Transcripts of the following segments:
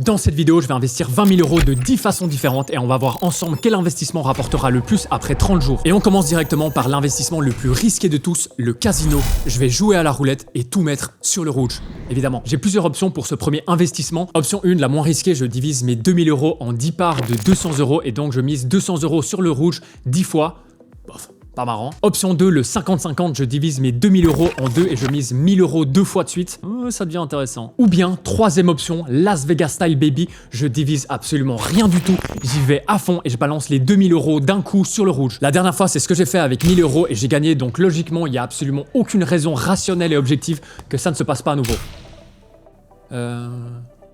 Dans cette vidéo, je vais investir 20 000 € de 10 façons différentes et on va voir ensemble quel investissement rapportera le plus après 30 jours. Et on commence directement par l'investissement le plus risqué de tous, le casino. Je vais jouer à la roulette et tout mettre sur le rouge. Évidemment, j'ai plusieurs options pour ce premier investissement. Option 1, la moins risquée, je divise mes 2 000 € en 10 parts de 200 € et donc je mise 200 € sur le rouge 10 fois. Bof. Pas marrant. Option 2, le 50-50, je divise mes 2000 € en deux et je mise 1000 € deux fois de suite. Ça devient intéressant. Ou bien, troisième option, Las Vegas Style Baby, je divise absolument rien du tout. J'y vais à fond et je balance les 2000 € d'un coup sur le rouge. La dernière fois, c'est ce que j'ai fait avec 1000 € et j'ai gagné, donc logiquement, il n'y a absolument aucune raison rationnelle et objective que ça ne se passe pas à nouveau.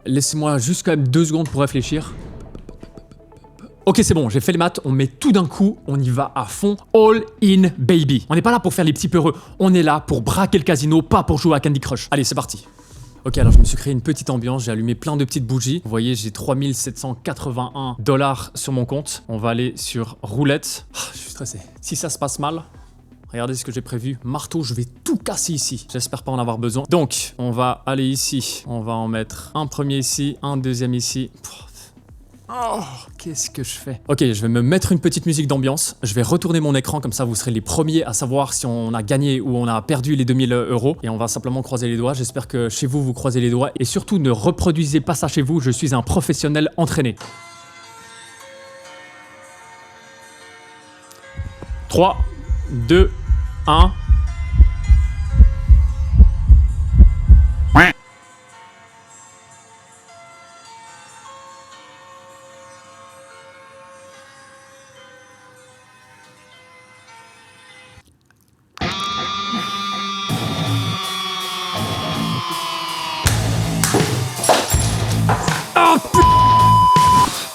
Laissez-moi juste quand même 2 secondes pour réfléchir. Ok, c'est bon, j'ai fait les maths, on met tout d'un coup, on y va à fond, all in baby. On n'est pas là pour faire les petits peureux, on est là pour braquer le casino, pas pour jouer à Candy Crush. Allez, c'est parti. Ok, alors je me suis créé une petite ambiance, j'ai allumé plein de petites bougies. Vous voyez, j'ai 3 781 $ sur mon compte. On va aller sur roulette. Je suis stressé. Si ça se passe mal, regardez ce que j'ai prévu. Marteau, je vais tout casser ici. J'espère pas en avoir besoin. Donc, on va aller ici. On va en mettre un premier ici, un deuxième ici. Oh, qu'est-ce que je fais? Ok, je vais me mettre une petite musique d'ambiance. Je vais retourner mon écran, comme ça vous serez les premiers à savoir si on a gagné ou on a perdu les 2000 €. Et on va simplement croiser les doigts. J'espère que chez vous, vous croisez les doigts. Et surtout, ne reproduisez pas ça chez vous. Je suis un professionnel entraîné. 3, 2, 1...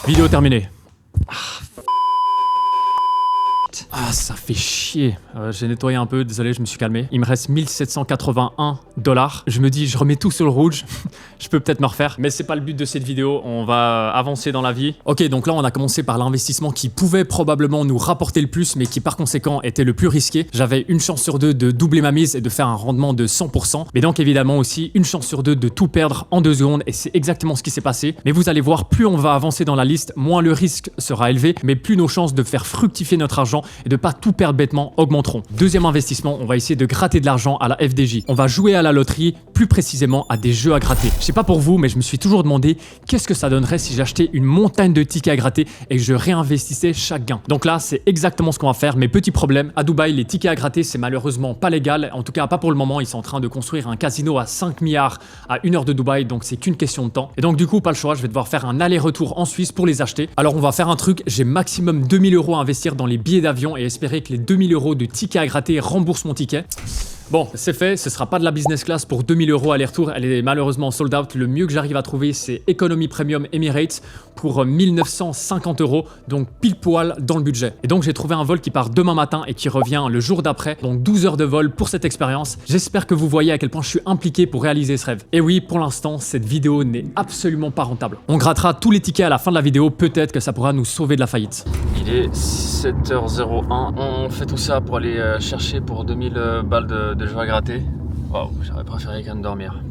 Vidéo terminée. Ah, ça fait chier. J'ai nettoyé un peu, désolé, je me suis calmé. Il me reste 1781 $. Je me dis, je remets tout sur le rouge. Je peux peut-être me refaire, mais c'est pas le but de cette vidéo. On va avancer dans la vie. Ok, donc là, on a commencé par l'investissement qui pouvait probablement nous rapporter le plus, mais qui par conséquent était le plus risqué. J'avais une chance sur deux de doubler ma mise et de faire un rendement de 100%. Mais donc évidemment aussi une chance sur deux de tout perdre en 2 secondes, et c'est exactement ce qui s'est passé. Mais vous allez voir, plus on va avancer dans la liste, moins le risque sera élevé, mais plus nos chances de faire fructifier notre argent et de pas tout perdre bêtement augmenteront. Deuxième investissement, on va essayer de gratter de l'argent à la FDJ. On va jouer à la loterie, plus précisément à des jeux à gratter. Je sais pas pour vous, mais je me suis toujours demandé qu'est-ce que ça donnerait si j'achetais une montagne de tickets à gratter et que je réinvestissais chaque gain. Donc là, c'est exactement ce qu'on va faire, mais petit problème, à Dubaï, les tickets à gratter, c'est malheureusement pas légal. En tout cas, pas pour le moment. Ils sont en train de construire un casino à 5 milliards à 1 heure de Dubaï, donc c'est qu'une question de temps. Et donc du coup, pas le choix, je vais devoir faire un aller-retour en Suisse pour les acheter. Alors on va faire un truc, j'ai maximum 2000 € à investir dans les billets d'avion et espérer que les 2000 € de tickets à gratter remboursent mon ticket. Bon, c'est fait, ce sera pas de la business class pour 2000 € aller-retour, elle est malheureusement sold out. Le mieux que j'arrive à trouver, c'est Economy Premium Emirates pour 1950 €, donc pile poil dans le budget. Et donc j'ai trouvé un vol qui part demain matin et qui revient le jour d'après, donc 12 heures de vol pour cette expérience. J'espère que vous voyez à quel point je suis impliqué pour réaliser ce rêve. Et oui, pour l'instant, cette vidéo n'est absolument pas rentable. On grattera tous les tickets à la fin de la vidéo, peut-être que ça pourra nous sauver de la faillite. Il est 7h01, on fait tout ça pour aller chercher pour 2000 balles de jeux à gratter. Waouh, j'aurais préféré quand même dormir.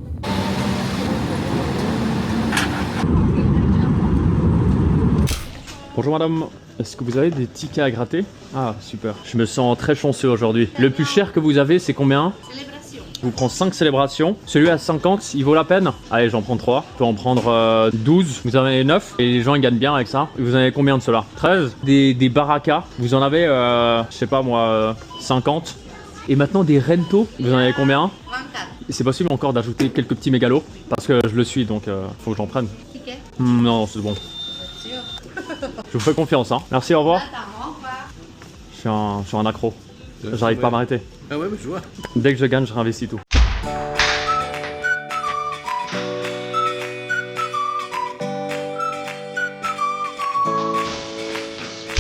Bonjour madame, est-ce que vous avez des tickets à gratter? Ah super, je me sens très chanceux aujourd'hui. Le plus cher que vous avez, c'est combien? Célébration. Je vous prends 5 célébrations. Celui à 50, il vaut la peine? Allez, j'en prends 3. Je peux en prendre 12. Vous en avez 9. Et les gens, ils gagnent bien avec ça. Vous en avez combien de ceux-là? 13. Des baraka. Vous en avez, je sais pas moi, 50. Et maintenant des rento. Vous en avez combien? 24. C'est possible encore d'ajouter quelques petits mégalos? Parce que je le suis, donc faut que j'en prenne. Ticket? Non, c'est bon. Je vous fais confiance, hein. Merci, au revoir. Attends, au revoir. Je suis un accro. J'arrive pas à m'arrêter. Ah ouais, je vois. Dès que je gagne, je réinvestis tout.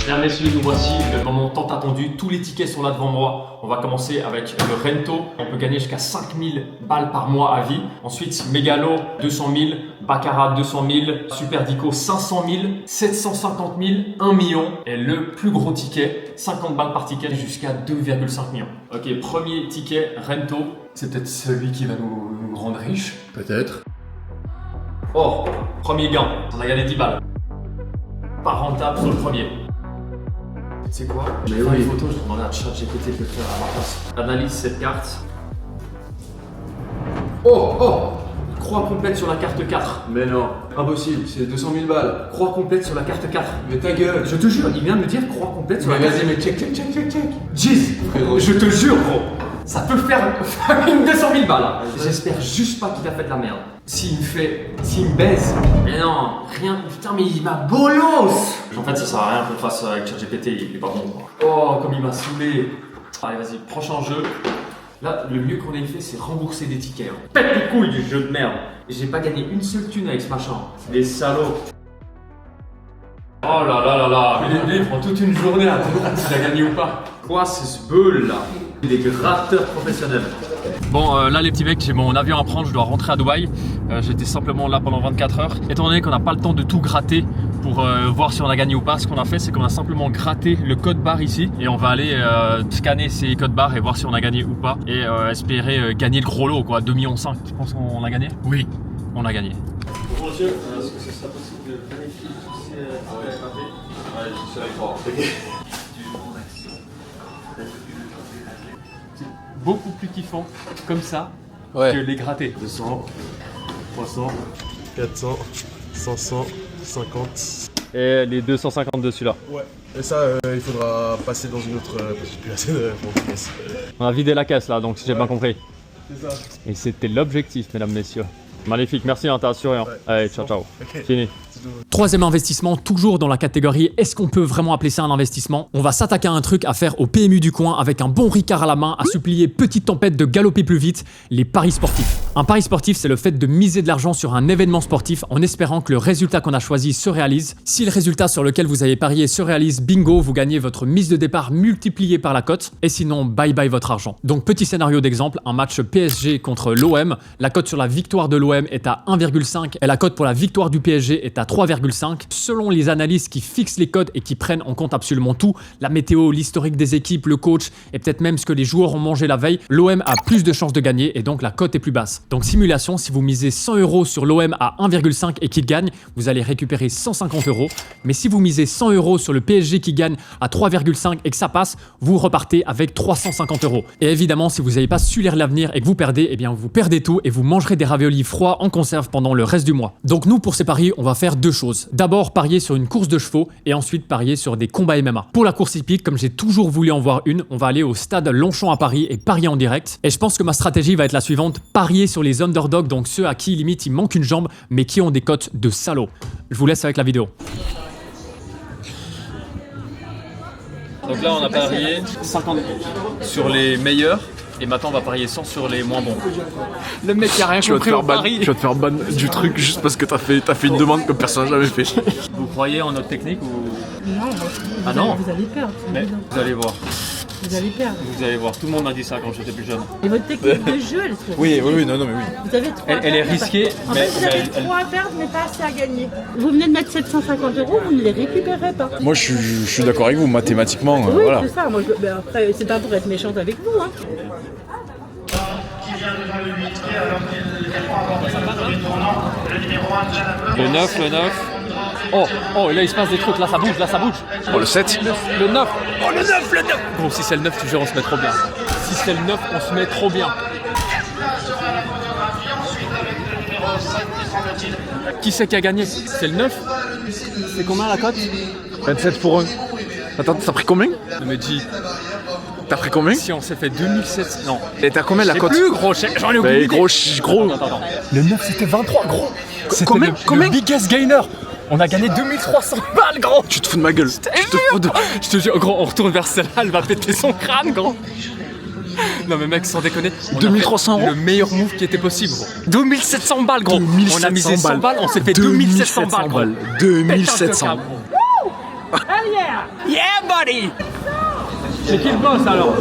Bien messieurs, nous voici, le moment tant attendu. Tous les tickets sont là devant moi. On va commencer avec le Rento. On peut gagner jusqu'à 5000 balles par mois à vie. Ensuite, Megalo, 200 000. Baccarat, 200 000. Super Dico, 500 000. 750 000, 1 million. Et le plus gros ticket, 50 balles par ticket jusqu'à 2,5 millions. Ok, premier ticket, Rento. C'est peut-être celui qui va nous rendre riches. Peut-être. Oh, premier gain. On a gagné 10 balles. Pas rentable sur le premier. Tu sais quoi? Je vais faire une photo, je vais demander à ChatGPT de le faire à ma place. Analyse cette carte. Oh! Croix complète sur la carte 4. Mais non, impossible, c'est 200 000 balles. Croix complète sur la carte 4. Mais ta gueule. Je te jure, il vient de me dire croix complète sur Mais la carte. vas-y, mais check. Jeez, Frérot. je te jure, gros. Ça peut faire une 200 000 balles. J'espère juste pas qu'il a fait de la merde. S'il me baise. Mais non, rien. Putain, mais il m'a bolos. En fait, ça sert à rien qu'on fasse avec ChatGPT, il est pas bon. Oh, comme il m'a saoulé. Allez, vas-y, prochain jeu. Là, le mieux qu'on ait fait, c'est rembourser des tickets. Hein. Pète les couilles du jeu de merde. J'ai pas gagné une seule thune avec ce machin. Les salauds. Oh là là là là. Mais il prend toute une journée à comprendre s'il a gagné ou pas. Quoi, c'est ce beul là? Des gratteurs professionnels. Bon, là les petits mecs, j'ai mon avion à prendre, je dois rentrer à Dubaï. J'étais simplement là pendant 24 heures. Étant donné qu'on n'a pas le temps de tout gratter pour voir si on a gagné ou pas, ce qu'on a fait, c'est qu'on a simplement gratté le code barre ici et on va aller scanner ces codes barres et voir si on a gagné ou pas et espérer gagner le gros lot, quoi, 2,5 millions. Tu penses qu'on a gagné? Oui, on a gagné. Bonjour monsieur, est-ce que ce serait possible de planifier tous ces grattés? Ouais, je suis avec toi. Beaucoup plus kiffant comme ça Ouais. que les grattés. 200, 300, 400, 500, 50. Et les 250 dessus là. Ouais. Et ça, il faudra passer dans une autre. Parce que j'ai plus assez de caisse. On a vidé la caisse là, donc si j'ai bien compris. C'est ça. Et c'était l'objectif, mesdames, messieurs. Magnifique, merci, hein, t'as assuré. Hein. Allez, ciao, ciao. Ok. Fini. Troisième investissement, toujours dans la catégorie est-ce qu'on peut vraiment appeler ça un investissement? On va s'attaquer à un truc à faire au PMU du coin avec un bon Ricard à la main, à supplier petite tempête de galoper plus vite, les paris sportifs. Un pari sportif, c'est le fait de miser de l'argent sur un événement sportif en espérant que le résultat qu'on a choisi se réalise. Si le résultat sur lequel vous avez parié se réalise, bingo, vous gagnez votre mise de départ multipliée par la cote, et sinon, bye bye votre argent. Donc petit scénario d'exemple, un match PSG contre l'OM, la cote sur la victoire de l'OM est à 1,5 et la cote pour la victoire du PSG est à 3,5. Selon les analystes qui fixent les codes et qui prennent en compte absolument tout, la météo, l'historique des équipes, le coach et peut-être même ce que les joueurs ont mangé la veille, l'OM a plus de chances de gagner et donc la cote est plus basse. Donc simulation, si vous misez 100 € sur l'OM à 1,5 et qu'il gagne, vous allez récupérer 150 €. Mais si vous misez 100 € sur le PSG qui gagne à 3,5 et que ça passe, vous repartez avec 350 €. Et évidemment, si vous n'avez pas su lire l'avenir et que vous perdez, eh bien vous perdez tout et vous mangerez des raviolis froids en conserve pendant le reste du mois. Donc nous, pour ces paris, on va faire deux choses. D'abord, parier sur une course de chevaux et ensuite parier sur des combats MMA. Pour la course hippique, comme j'ai toujours voulu en voir une, on va aller au stade Longchamp à Paris et parier en direct. Et je pense que ma stratégie va être la suivante, parier sur les underdogs, donc ceux à qui limite il manque une jambe mais qui ont des cotes de salauds. Je vous laisse avec la vidéo. Donc là on a parié 50 sur les meilleurs et maintenant on va parier 100 sur les moins bons. Le mec qui a rien compris au pari. Tu vas te faire ban du truc juste parce que t'as fait une demande que personne n'a jamais fait. Vous croyez en notre technique ou... Non, Ah non. vous allez perdre. Mais vous allez voir, Vous allez perdre. vous allez voir. Tout le monde m'a dit ça quand j'étais plus jeune. Et votre technique de jeu, elle se Oui, non, mais oui. Vous avez trois Elle est risquée, En mais fait, vous avez elle- trois à perdre, mais pas assez à gagner. Vous venez de mettre 750 €, vous ne les récupérerez pas. Moi, je suis d'accord avec vous, mathématiquement, Oui, voilà. c'est ça. Moi, mais après, c'est pas pour être méchante avec vous. Hein. Le 9, le 9. Oh, là il se passe des trucs, là ça bouge. Oh, le 7. Le 9. Oh, le 9, le 9. Bon, si c'est le 9, tu jure, on se met trop bien. Si c'est le 9, on se met trop bien. Qui c'est qui a gagné? C'est le 9. C'est combien la cote? 27 pour 1. Attends, t'as pris combien? Je me dis, T'as pris combien? si on s'est fait 2700. Non. Et t'as combien la C'est cote? plus gros, j'en ai oublié. Bah, gros. Attends. Le 9 c'était 23 gros. C'était Combien le biggest gainer. On a gagné 2300 balles gros. Tu te fous de ma gueule. Tu te fous de... Je te jure, gros, on retourne vers celle-là, elle va péter son crâne, gros. Non mais mec, sans déconner, on a 2300 fait €. le meilleur move qui était possible, gros. 2700 balles, gros. 2700 On a misé 100 balles. balles, on s'est fait 2700 balles, gros. 2700. Yeah, buddy. C'est qui le boss alors?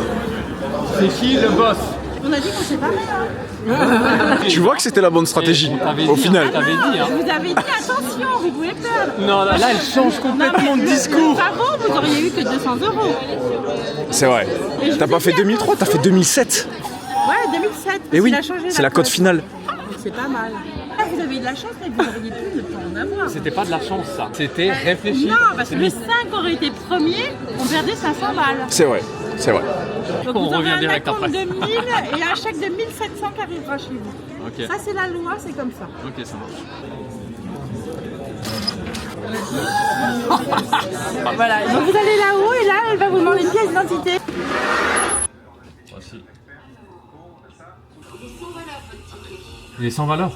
C'est qui le boss? On a dit qu'on s'est pas Tu vois que c'était la bonne stratégie, au final. On t'avait dit, hein. Je vous avais dit attention, vous pouvez perdre. Non, là elle change complètement de discours. Pas bon, vous auriez eu que 200 €. C'est vrai. Et je T'as vous pas ai fait dit, 2003, t'as fait 2007. Ouais, 2007. Et oui, Il a changé c'est la cote finale. C'est pas mal. vous avez eu de la chance, mais vous auriez pu ne pas en avoir. C'était pas de la chance, ça. C'était réfléchi. Non, parce que les 5 auraient été premiers, on perdait 500 balles. C'est vrai, c'est vrai. Donc On vous aurez revient un direct acompte après. de 1000 et un chèque de 1700 qui arrivera chez vous. Ok. Ça, c'est la loi, c'est comme ça. Ok, ça marche. Voilà, donc vous allez là-haut et là, elle va vous demander une pièce d'identité. Voici. Il est sans valeur.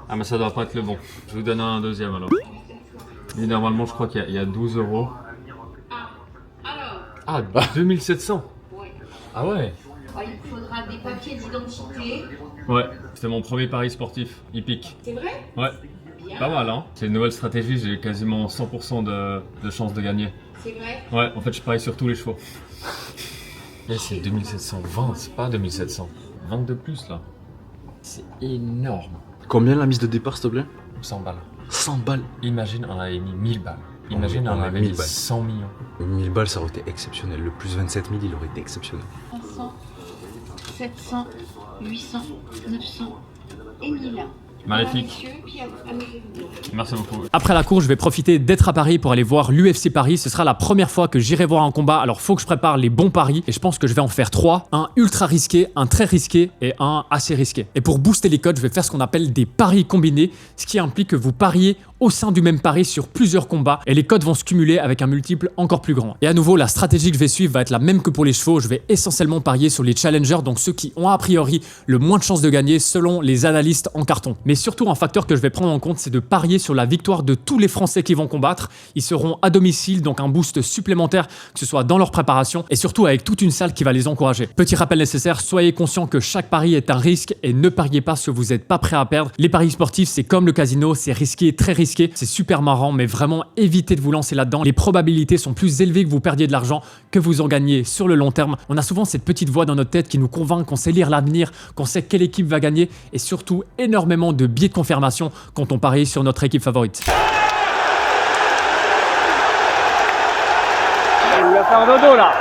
Ah mais ça doit pas être le bon. Je vous donne un deuxième alors. Et normalement je crois qu'il y a 12 €. Ah, 2700. Ah ouais. Il faudra des papiers d'identité. Ouais, c'était mon premier pari sportif, hippique. C'est vrai? Ouais, pas mal hein. C'est une nouvelle stratégie, j'ai quasiment 100% de chances de gagner. C'est vrai? Ouais, en fait je parie sur tous les chevaux. Et c'est 2720, c'est pas 2700. 20 de plus là. C'est énorme. Combien la mise de départ, s'il te plaît? 100 balles. 100 balles. Imagine on avait mis 1000 balles. Imagine On on met avait 1000 mis balles. 100 millions. 1000 balles, ça aurait été exceptionnel. Le plus 27 000, il aurait été exceptionnel. 500, 700, 800, 900 et 1000. Magnifique. Messieurs, puis amusez-vous. Merci beaucoup. Après la course, je vais profiter d'être à Paris pour aller voir l'UFC Paris. Ce sera la première fois que j'irai voir un combat. Alors, faut que je prépare les bons paris. Et je pense que je vais en faire 3. Un ultra risqué, un très risqué et un assez risqué. Et pour booster les codes, je vais faire ce qu'on appelle des paris combinés. Ce qui implique que vous pariez au sein du même pari sur plusieurs combats. Et les codes vont se cumuler avec un multiple encore plus grand. Et à nouveau, la stratégie que je vais suivre va être la même que pour les chevaux. Je vais essentiellement parier sur les challengers. Donc ceux qui ont a priori le moins de chances de gagner selon les analystes en carton. Mais surtout, un facteur que je vais prendre en compte, c'est de parier sur la victoire de tous les Français qui vont combattre. Ils seront à domicile, donc un boost supplémentaire, que ce soit dans leur préparation et surtout avec toute une salle qui va les encourager. Petit rappel nécessaire, soyez conscient que chaque pari est un risque et ne pariez pas ce que vous n'êtes pas prêt à perdre. Les paris sportifs, c'est comme le casino, c'est risqué, très risqué. C'est super marrant, mais vraiment évitez de vous lancer là-dedans. Les probabilités sont plus élevées que vous perdiez de l'argent que vous en gagnez sur le long terme. On a souvent cette petite voix dans notre tête qui nous convainc qu'on sait lire l'avenir, qu'on sait quelle équipe va gagner et surtout énormément de biais de confirmation quand on parie sur notre équipe favorite. Il va faire dodo là.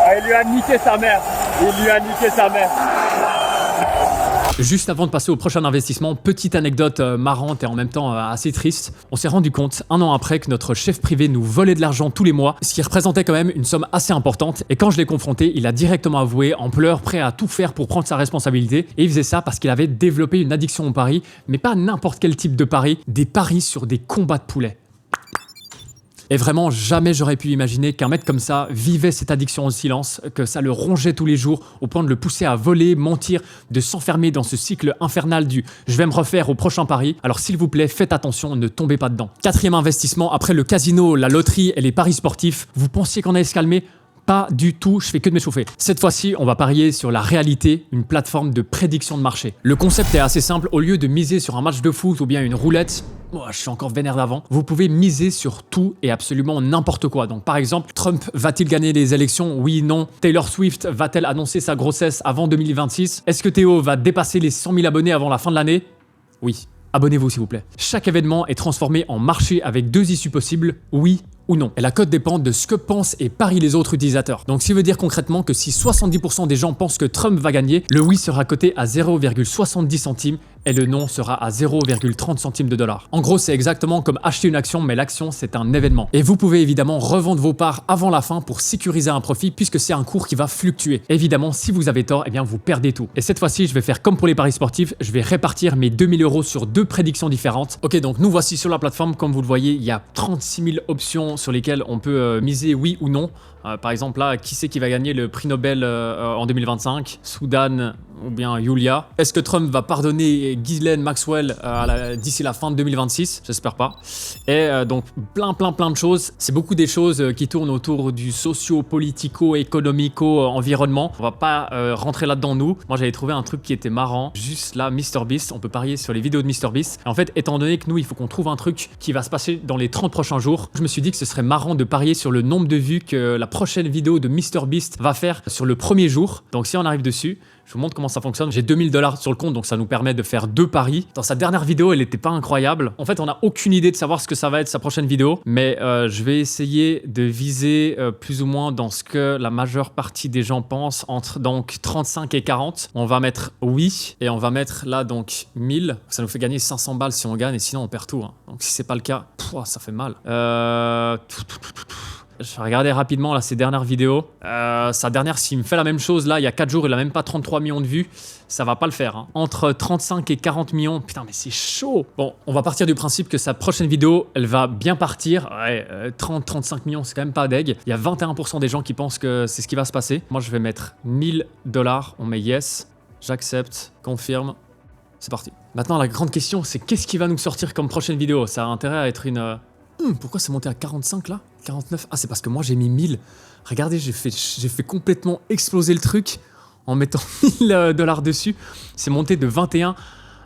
Ah, il lui a niqué sa mère. Il lui a niqué sa mère. Juste avant de passer au prochain investissement, petite anecdote marrante et en même temps assez triste. On s'est rendu compte un an après que notre chef privé nous volait de l'argent tous les mois, ce qui représentait quand même une somme assez importante. Et quand je l'ai confronté, il a directement avoué en pleurs, prêt à tout faire pour prendre sa responsabilité. Et il faisait ça parce qu'il avait développé une addiction au pari, mais pas n'importe quel type de pari, des paris sur des combats de poulets. Et vraiment, jamais j'aurais pu imaginer qu'un mec comme ça vivait cette addiction au silence, que ça le rongeait tous les jours au point de le pousser à voler, mentir, de s'enfermer dans ce cycle infernal du « je vais me refaire au prochain pari ». Alors s'il vous plaît, faites attention, ne tombez pas dedans. Quatrième investissement, après le casino, la loterie et les paris sportifs, vous pensiez qu'on allait se calmer ? Pas du tout, je fais que de m'échauffer. Cette fois-ci, on va parier sur la réalité, une plateforme de prédiction de marché. Le concept est assez simple, au lieu de miser sur un match de foot ou bien une roulette, je suis encore vénère d'avant, vous pouvez miser sur tout et absolument n'importe quoi. Donc par exemple, Trump va-t-il gagner les élections? Oui, non. Taylor Swift va-t-elle annoncer sa grossesse avant 2026? Est-ce que Théo va dépasser les 100 000 abonnés avant la fin de l'année? Oui. Abonnez-vous s'il vous plaît. Chaque événement est transformé en marché avec 2 issues possibles, oui ou non. Et la cote dépend de ce que pensent et parient les autres utilisateurs. Donc, ce qui veut dire concrètement que si 70% des gens pensent que Trump va gagner, le oui sera coté à 0,70 centimes et le non sera à 0,30 centimes de dollar. En gros, c'est exactement comme acheter une action, mais l'action, c'est un événement. Et vous pouvez évidemment revendre vos parts avant la fin pour sécuriser un profit puisque c'est un cours qui va fluctuer. Évidemment, si vous avez tort, eh bien, vous perdez tout. Et cette fois-ci, je vais faire comme pour les paris sportifs, je vais répartir mes 2000 € sur 2 prédictions différentes. Ok, donc nous voici sur la plateforme. Comme vous le voyez, il y a 36 000 options sur lesquelles on peut miser oui ou non. Par exemple là, qui c'est qui va gagner le prix Nobel en 2025? Soudan ou bien Yulia? Est-ce que Trump va pardonner Ghislaine Maxwell d'ici la fin de 2026? J'espère pas. Et donc plein de choses. C'est beaucoup des choses qui tournent autour du socio-politico-économico-environnement. On va pas rentrer là-dedans nous. Moi j'avais trouvé un truc qui était marrant. Juste là, MrBeast, on peut parier sur les vidéos de MrBeast. Et en fait, étant donné que nous, il faut qu'on trouve un truc qui va se passer dans les 30 prochains jours, je me suis dit que ce serait marrant de parier sur le nombre de vues que la prochaine vidéo de MrBeast va faire sur le premier jour. Donc si on arrive dessus, je vous montre comment ça fonctionne. J'ai 2000 $ sur le compte, donc ça nous permet de faire 2 paris. Dans sa dernière vidéo, elle n'était pas incroyable. En fait, on n'a aucune idée de savoir ce que ça va être sa prochaine vidéo, mais je vais essayer de viser plus ou moins dans ce que la majeure partie des gens pensent, entre donc 35 et 40. On va mettre oui, et on va mettre là donc 1000. Ça nous fait gagner 500 balles si on gagne, et sinon on perd tout. Hein. Donc si c'est pas le cas, ça fait mal. Je vais regarder rapidement là, ses dernières vidéos. Sa dernière, s'il me fait la même chose là, il y a 4 jours, il a même pas 33 millions de vues. Ça va pas le faire. Hein. Entre 35 et 40 millions, putain, mais c'est chaud. Bon, on va partir du principe que sa prochaine vidéo, elle va bien partir. Ouais, 30-35 millions, c'est quand même pas deg. Il y a 21% des gens qui pensent que c'est ce qui va se passer. Moi, je vais mettre 1000 $. On met yes, j'accepte, confirme. C'est parti. Maintenant, la grande question, c'est qu'est-ce qui va nous sortir comme prochaine vidéo? Ça a intérêt à être une... pourquoi c'est monté à 45 là? 49? Ah, c'est parce que moi j'ai mis 1000. Regardez, j'ai fait complètement exploser le truc en mettant 1000 $ dessus. C'est monté de 21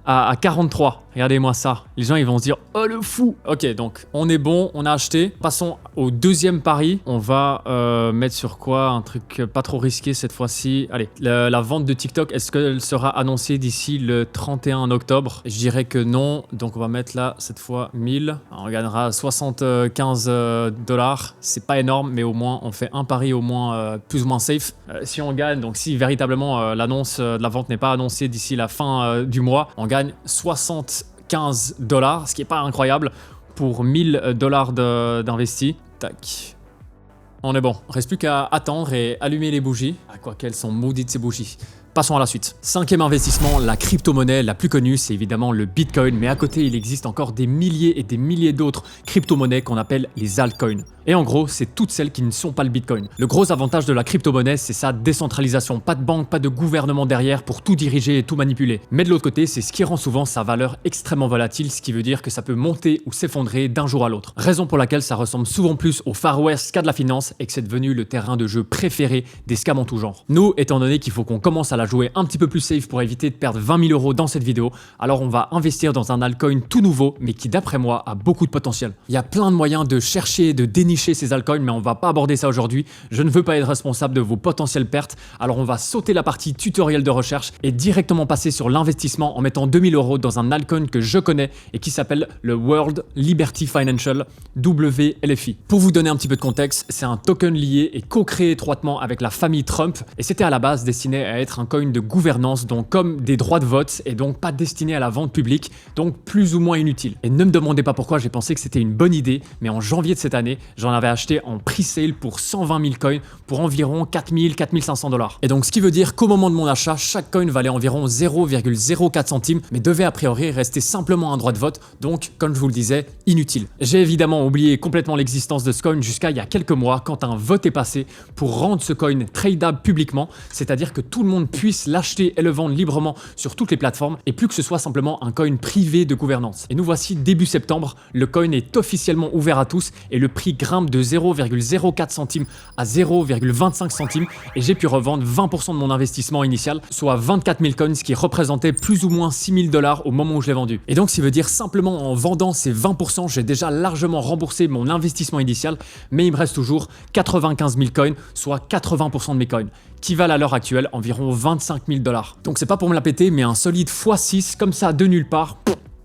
à 43. Regardez-moi ça. Les gens, ils vont se dire « Oh, le fou !» Ok, donc, on est bon, on a acheté. Passons au deuxième pari. On va mettre sur quoi? Un truc pas trop risqué cette fois-ci. Allez, la vente de TikTok, est-ce qu'elle sera annoncée d'ici le 31 octobre? Je dirais que non. Donc, on va mettre là, cette fois, 1000. On gagnera 75 $. C'est pas énorme, mais au moins, on fait un pari au moins plus ou moins safe. Si on gagne, donc si véritablement l'annonce de la vente n'est pas annoncée d'ici la fin du mois, on gagne 75 $, ce qui est pas incroyable pour 1000 $ d'investi. Tac. On est bon. Reste plus qu'à attendre et allumer les bougies. Ah, quoi qu'elles sont maudites ces bougies. Passons à la suite. Cinquième investissement, la crypto-monnaie la plus connue, c'est évidemment le Bitcoin. Mais à côté, il existe encore des milliers et des milliers d'autres crypto-monnaies qu'on appelle les altcoins. Et en gros, c'est toutes celles qui ne sont pas le Bitcoin. Le gros avantage de la crypto-monnaie, c'est sa décentralisation. Pas de banque, pas de gouvernement derrière pour tout diriger et tout manipuler. Mais de l'autre côté, c'est ce qui rend souvent sa valeur extrêmement volatile, ce qui veut dire que ça peut monter ou s'effondrer d'un jour à l'autre. Raison pour laquelle ça ressemble souvent plus au Far West qu'à de la finance et que c'est devenu le terrain de jeu préféré des scams en tout genre. Nous, étant donné qu'il faut qu'on commence à la jouer un petit peu plus safe pour éviter de perdre 20 000 € dans cette vidéo, alors on va investir dans un altcoin tout nouveau, mais qui d'après moi a beaucoup de potentiel. Il y a plein de moyens de chercher, de dénicher ces altcoins, mais on va pas aborder ça aujourd'hui. Je ne veux pas être responsable de vos potentielles pertes, alors on va sauter la partie tutoriel de recherche et directement passer sur l'investissement en mettant 2000 € dans un altcoin que je connais et qui s'appelle le World Liberty Financial, WLFI. Pour vous donner un petit peu de contexte, c'est un token lié et co-créé étroitement avec la famille Trump et c'était à la base destiné à être un coin de gouvernance, donc comme des droits de vote et donc pas destiné à la vente publique, donc plus ou moins inutile. Et ne me demandez pas pourquoi j'ai pensé que c'était une bonne idée, mais en janvier de cette année, j'en avais acheté en pre-sale pour 120 000 coins pour environ 4 500 $. Et donc ce qui veut dire qu'au moment de mon achat, chaque coin valait environ 0,04 centimes, mais devait a priori rester simplement un droit de vote, donc comme je vous le disais, inutile. J'ai évidemment oublié complètement l'existence de ce coin jusqu'à il y a quelques mois quand un vote est passé pour rendre ce coin tradable publiquement, c'est-à-dire que tout le monde puisse l'acheter et le vendre librement sur toutes les plateformes et plus que ce soit simplement un coin privé de gouvernance. Et nous voici début septembre, le coin est officiellement ouvert à tous et le prix grimpe de 0,04 centimes à 0,25 centimes et j'ai pu revendre 20% de mon investissement initial, soit 24 000 coins, ce qui représentait plus ou moins 6 000 $ au moment où je l'ai vendu. Et donc, ça veut dire simplement en vendant ces 20%, j'ai déjà largement remboursé mon investissement initial, mais il me reste toujours 95 000 coins, soit 80% de mes coins, qui valent à l'heure actuelle environ 25 000 $. Donc c'est pas pour me la péter, mais un solide x6 comme ça de nulle part.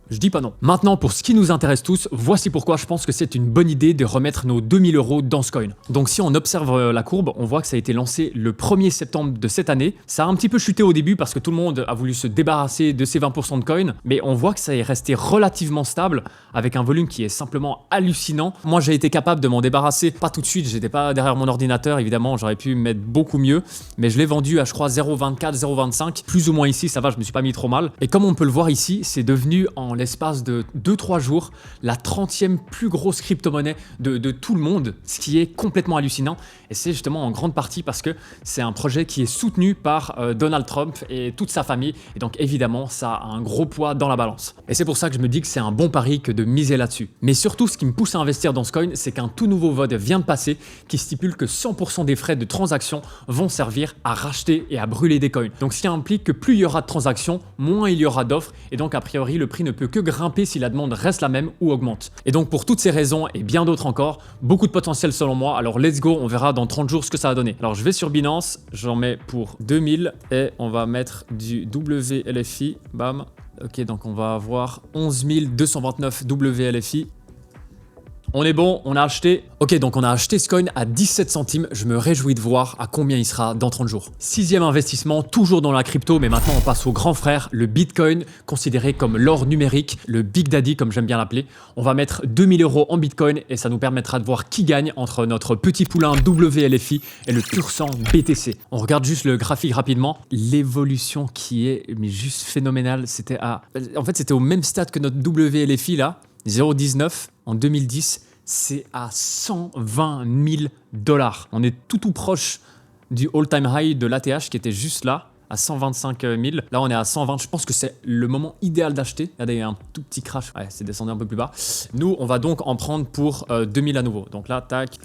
Je dis pas non. Maintenant, pour ce qui nous intéresse tous, voici pourquoi je pense que c'est une bonne idée de remettre nos 2000 € dans ce coin. Donc si on observe la courbe, on voit que ça a été lancé le 1er septembre de cette année. Ça a un petit peu chuté au début parce que tout le monde a voulu se débarrasser de ces 20% de coins, mais on voit que ça est resté relativement stable avec un volume qui est simplement hallucinant. Moi, j'ai été capable de m'en débarrasser, pas tout de suite, j'étais pas derrière mon ordinateur, évidemment, j'aurais pu mettre beaucoup mieux, mais je l'ai vendu à je crois 0,24, 0,25, plus ou moins ici, ça va, je me suis pas mis trop mal. Et comme on peut le voir ici, c'est devenu en l'espace de 2-3 jours la 30e plus grosse crypto-monnaie de tout le monde, ce qui est complètement hallucinant. Et c'est justement en grande partie parce que c'est un projet qui est soutenu par Donald Trump et toute sa famille. Et donc évidemment, ça a un gros poids dans la balance. Et c'est pour ça que je me dis que c'est un bon pari que de miser là-dessus. Mais surtout, ce qui me pousse à investir dans ce coin, c'est qu'un tout nouveau vote vient de passer qui stipule que 100% des frais de transaction vont servir à racheter et à brûler des coins. Donc ce qui implique que plus il y aura de transactions, moins il y aura d'offres. Et donc a priori, le prix ne peut peut que grimper si la demande reste la même ou augmente. Et donc pour toutes ces raisons et bien d'autres encore, beaucoup de potentiel selon moi. Alors let's go, on verra dans 30 jours ce que ça va donner. Alors je vais sur Binance, j'en mets pour 2000 et on va mettre du WLFI, bam. Ok, donc on va avoir 11 229 WLFI. On est bon, on a acheté. Ok, donc on a acheté ce coin à 17 centimes. Je me réjouis de voir à combien il sera dans 30 jours. 6e investissement, toujours dans la crypto, mais maintenant on passe au grand frère, le Bitcoin, considéré comme l'or numérique, le Big Daddy comme j'aime bien l'appeler. On va mettre 2000 € en Bitcoin et ça nous permettra de voir qui gagne entre notre petit poulain WLFI et le pur sang BTC. On regarde juste le graphique rapidement. L'évolution qui est mais juste phénoménale. En fait, c'était au même stade que notre WLFI là. 0,19 en 2010, c'est à 120 000 $. On est tout proche du all-time high de l'ATH qui était juste là, à 125 000. Là, on est à 120. Je pense que c'est le moment idéal d'acheter. Regardez, il y a un tout petit crash. Ouais, c'est descendu un peu plus bas. Nous, on va donc en prendre pour 2000 à nouveau. Donc là, tac.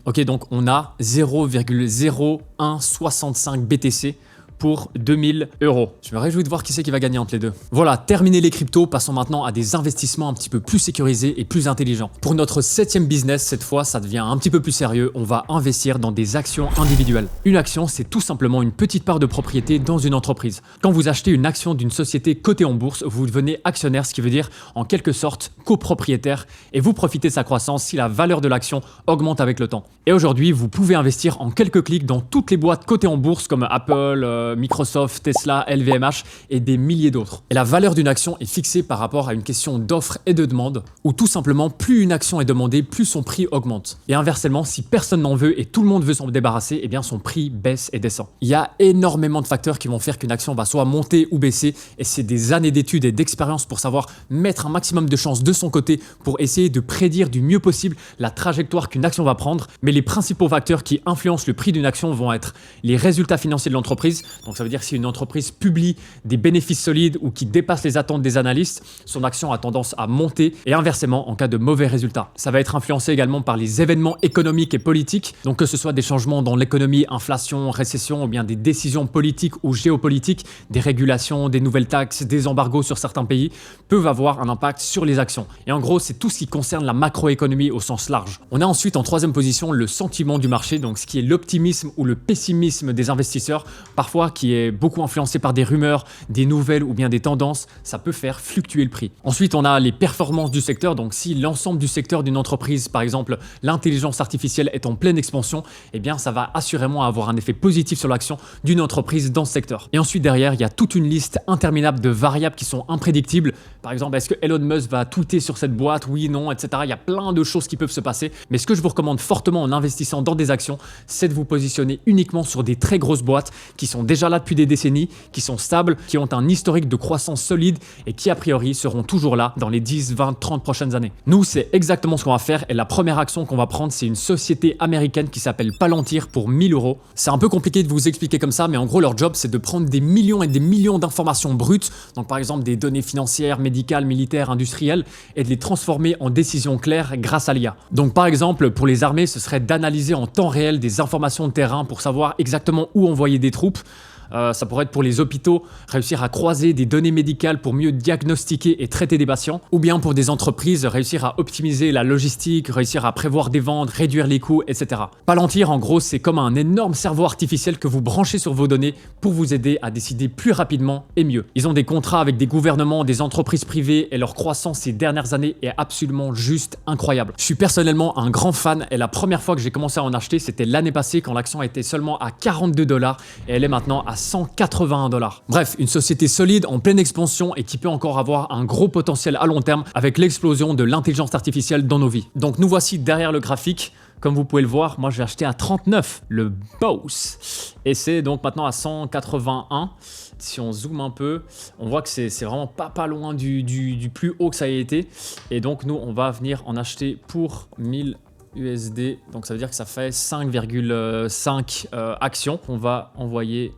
Ok, donc on a 0,0165 BTC pour 2000 €. Je me réjouis de voir qui c'est qui va gagner entre les deux. Voilà, terminé les cryptos, passons maintenant à des investissements un petit peu plus sécurisés et plus intelligents. Pour notre 7e business, cette fois, ça devient un petit peu plus sérieux. On va investir dans des actions individuelles. Une action, c'est tout simplement une petite part de propriété dans une entreprise. Quand vous achetez une action d'une société cotée en bourse, vous devenez actionnaire, ce qui veut dire en quelque sorte copropriétaire, et vous profitez de sa croissance si la valeur de l'action augmente avec le temps. Et aujourd'hui, vous pouvez investir en quelques clics dans toutes les boîtes cotées en bourse comme Apple, Microsoft, Tesla, LVMH et des milliers d'autres. Et la valeur d'une action est fixée par rapport à une question d'offre et de demande, où tout simplement plus une action est demandée, plus son prix augmente. Et inversement, si personne n'en veut et tout le monde veut s'en débarrasser, eh bien son prix baisse et descend. Il y a énormément de facteurs qui vont faire qu'une action va soit monter ou baisser, et c'est des années d'études et d'expérience pour savoir mettre un maximum de chances de son côté pour essayer de prédire du mieux possible la trajectoire qu'une action va prendre. Mais les principaux facteurs qui influencent le prix d'une action vont être les résultats financiers de l'entreprise. Donc ça veut dire que si une entreprise publie des bénéfices solides ou qui dépassent les attentes des analystes, son action a tendance à monter, et inversement en cas de mauvais résultats. Ça va être influencé également par les événements économiques et politiques, donc que ce soit des changements dans l'économie, inflation, récession, ou bien des décisions politiques ou géopolitiques, des régulations, des nouvelles taxes, des embargos sur certains pays, peuvent avoir un impact sur les actions. Et en gros, c'est tout ce qui concerne la macroéconomie au sens large. On a ensuite en 3e position le sentiment du marché, donc ce qui est l'optimisme ou le pessimisme des investisseurs, parfois qui est beaucoup influencé par des rumeurs, des nouvelles ou bien des tendances. Ça peut faire fluctuer le prix. Ensuite, on a les performances du secteur, donc si l'ensemble du secteur d'une entreprise, par exemple l'intelligence artificielle, est en pleine expansion, eh bien ça va assurément avoir un effet positif sur l'action d'une entreprise dans ce secteur. Et ensuite derrière, il y a toute une liste interminable de variables qui sont imprédictibles. Par exemple, est-ce que Elon Musk va tweeter sur cette boîte? Oui, non, etc. Il y a plein de choses qui peuvent se passer. Mais ce que je vous recommande fortement en investissant dans des actions, c'est de vous positionner uniquement sur des très grosses boîtes qui sont déjà là depuis des décennies, qui sont stables, qui ont un historique de croissance solide et qui a priori seront toujours là dans les 10, 20, 30 prochaines années. Nous, c'est exactement ce qu'on va faire, et la première action qu'on va prendre, c'est une société américaine qui s'appelle Palantir pour 1000 €. C'est un peu compliqué de vous expliquer comme ça, mais en gros leur job, c'est de prendre des millions et des millions d'informations brutes, donc par exemple des données financières, médicales, militaires, industrielles, et de les transformer en décisions claires grâce à l'IA. Donc par exemple, pour les armées, ce serait d'analyser en temps réel des informations de terrain pour savoir exactement où envoyer des troupes. Ça pourrait être pour les hôpitaux, réussir à croiser des données médicales pour mieux diagnostiquer et traiter des patients, ou bien pour des entreprises, réussir à optimiser la logistique, réussir à prévoir des ventes, réduire les coûts, etc. Palantir, en gros, c'est comme un énorme cerveau artificiel que vous branchez sur vos données pour vous aider à décider plus rapidement et mieux. Ils ont des contrats avec des gouvernements, des entreprises privées, et leur croissance ces dernières années est absolument juste incroyable. Je suis personnellement un grand fan, et la première fois que j'ai commencé à en acheter, c'était l'année passée quand l'action était seulement à 42 $, et elle est maintenant à 181 $. Bref, une société solide, en pleine expansion, et qui peut encore avoir un gros potentiel à long terme avec l'explosion de l'intelligence artificielle dans nos vies. Donc nous voici derrière le graphique. Comme vous pouvez le voir, moi j'ai acheté à 39, le Boss. Et c'est donc maintenant à 181. Si on zoome un peu, on voit que c'est vraiment pas loin du plus haut que ça a été. Et donc nous, on va venir en acheter pour 1000 USD. Donc ça veut dire que ça fait 5,5 actions. On va envoyer,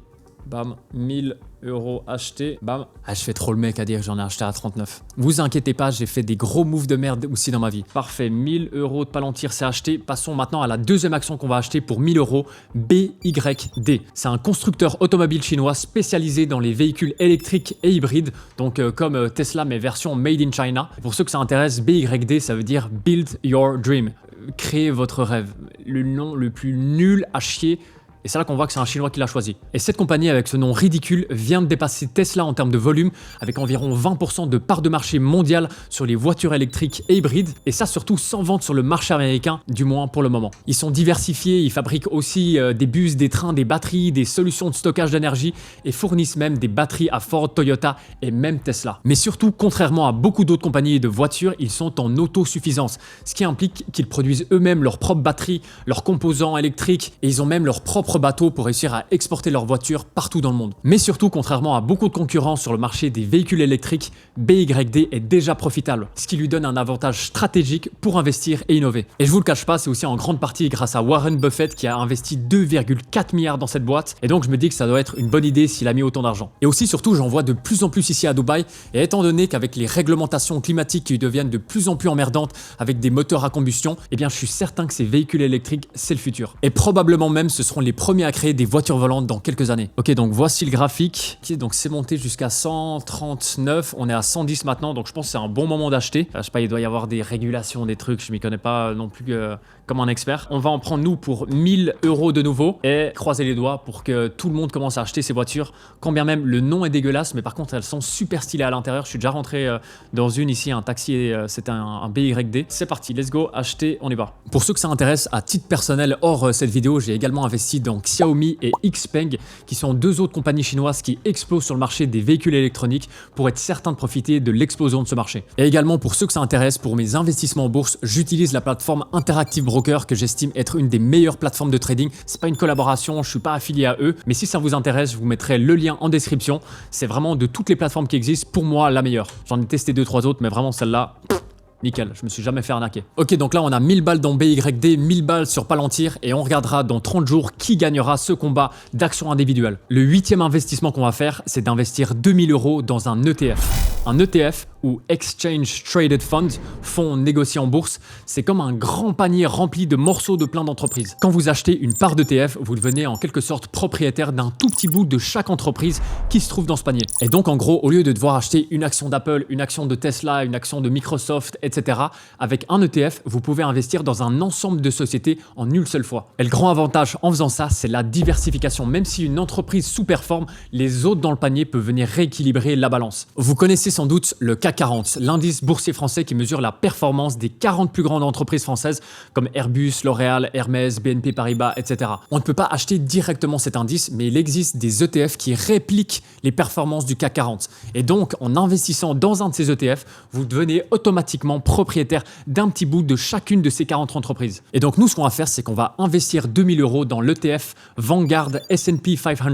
bam, 1000 euros achetés, bam. Ah, je fais trop le mec à dire que j'en ai acheté à 39. Vous inquiétez pas, j'ai fait des gros moves de merde aussi dans ma vie. Parfait, 1000 euros de Palantir, c'est acheté. Passons maintenant à la deuxième action qu'on va acheter pour 1000 euros, BYD. C'est un constructeur automobile chinois spécialisé dans les véhicules électriques et hybrides, donc comme Tesla mais version made in China. Pour ceux que ça intéresse, BYD, ça veut dire Build Your Dream. Créez votre rêve. Le nom le plus nul à chier. Et c'est là qu'on voit que c'est un Chinois qui l'a choisi. Et cette compagnie avec ce nom ridicule vient de dépasser Tesla en termes de volume avec environ 20% de part de marché mondiale sur les voitures électriques et hybrides. Et ça surtout sans vente sur le marché américain, du moins pour le moment. Ils sont diversifiés, ils fabriquent aussi des bus, des trains, des batteries, des solutions de stockage d'énergie et fournissent même des batteries à Ford, Toyota et même Tesla. Mais surtout, contrairement à beaucoup d'autres compagnies de voitures, ils sont en autosuffisance. Ce qui implique qu'ils produisent eux-mêmes leurs propres batteries, leurs composants électriques et ils ont même leurs propres bateaux pour réussir à exporter leurs voitures partout dans le monde. Mais surtout, contrairement à beaucoup de concurrents sur le marché des véhicules électriques, BYD est déjà profitable, ce qui lui donne un avantage stratégique pour investir et innover. Et je vous le cache pas, c'est aussi en grande partie grâce à Warren Buffett qui a investi 2,4 milliards dans cette boîte, et donc je me dis que ça doit être une bonne idée s'il a mis autant d'argent. Et aussi surtout, j'en vois de plus en plus ici à Dubaï, et étant donné qu'avec les réglementations climatiques qui deviennent de plus en plus emmerdantes avec des moteurs à combustion, eh bien je suis certain que ces véhicules électriques, c'est le futur. Et probablement même ce seront les premiers à créer des voitures volantes dans quelques années. Ok, donc voici le graphique. Ok, donc c'est monté jusqu'à 139, on est à 110 maintenant, donc je pense que c'est un bon moment d'acheter. Je sais pas, il doit y avoir des régulations, des trucs, je m'y connais pas non plus comme un expert. On va en prendre nous pour 1000 euros de nouveau et croiser les doigts pour que tout le monde commence à acheter ces voitures, quand bien même le nom est dégueulasse, mais par contre elles sont super stylées à l'intérieur. Je suis déjà rentré dans une ici, un taxi, c'était un BYD. C'est parti, let's go, acheter, on y va. Pour ceux que ça intéresse, à titre personnel, hors cette vidéo, j'ai également investi dans Xiaomi et Xpeng, qui sont deux autres compagnies chinoises qui explosent sur le marché des véhicules électroniques pour être certain de profiter de l'explosion de ce marché. Et également pour ceux que ça intéresse, pour mes investissements en bourse, j'utilise la plateforme Interactive Broker que j'estime être une des meilleures plateformes de trading. C'est pas une collaboration, je suis pas affilié à eux, mais si ça vous intéresse, je vous mettrai le lien en description. C'est vraiment de toutes les plateformes qui existent, pour moi la meilleure. J'en ai testé 2-3 autres, mais vraiment celle-là, nickel, je me suis jamais fait arnaquer. Ok, donc là on a 1000 balles dans BYD, 1000 balles sur Palantir et on regardera dans 30 jours qui gagnera ce combat d'actions individuelles. Le 8e investissement qu'on va faire, c'est d'investir 2000 euros dans un ETF. Un ETF ou Exchange Traded Fund, fonds négociés en bourse, c'est comme un grand panier rempli de morceaux de plein d'entreprises. Quand vous achetez une part d'ETF, vous devenez en quelque sorte propriétaire d'un tout petit bout de chaque entreprise qui se trouve dans ce panier. Et donc en gros, au lieu de devoir acheter une action d'Apple, une action de Tesla, une action de Microsoft, etc., avec un ETF, vous pouvez investir dans un ensemble de sociétés en une seule fois. Et le grand avantage en faisant ça, c'est la diversification. Même si une entreprise sous-performe, les autres dans le panier peuvent venir rééquilibrer la balance. Vous connaissez sans doute le CAC 40, l'indice boursier français qui mesure la performance des 40 plus grandes entreprises françaises comme Airbus, L'Oréal, Hermès, BNP Paribas, etc. On ne peut pas acheter directement cet indice, mais il existe des ETF qui répliquent les performances du CAC 40. Et donc, en investissant dans un de ces ETF, vous devenez automatiquement propriétaire d'un petit bout de chacune de ces 40 entreprises. Et donc, nous, ce qu'on va faire, c'est qu'on va investir 2000 euros dans l'ETF Vanguard S&P 500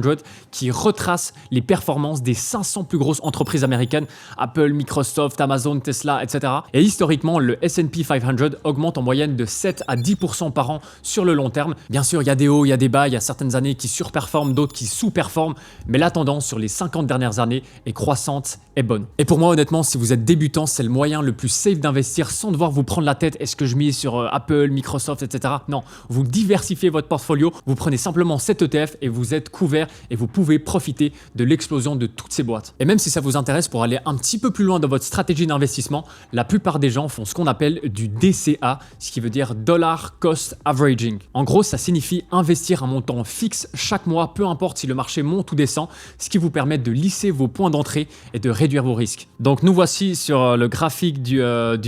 qui retrace les performances des 500 plus grosses entreprises américaines, Apple, Microsoft, Amazon, Tesla, etc. Et historiquement, le S&P 500 augmente en moyenne de 7 à 10% par an sur le long terme. Bien sûr, il y a des hauts, il y a des bas, il y a certaines années qui surperforment, d'autres qui sous-performent, mais la tendance sur les 50 dernières années est croissante et bonne. Et pour moi, honnêtement, si vous êtes débutant, c'est le moyen le plus safe d'investir sans devoir vous prendre la tête. Est-ce que je mise sur Apple, Microsoft, etc. Non, vous diversifiez votre portfolio, vous prenez simplement cet ETF et vous êtes couvert et vous pouvez profiter de l'explosion de toutes ces boîtes. Et même si ça vous intéresse, pour aller un petit peu plus loin dans votre stratégie d'investissement, la plupart des gens font ce qu'on appelle du DCA, ce qui veut dire Dollar Cost Averaging. En gros, ça signifie investir un montant fixe chaque mois, peu importe si le marché monte ou descend, ce qui vous permet de lisser vos points d'entrée et de réduire vos risques. Donc nous voici sur le graphique du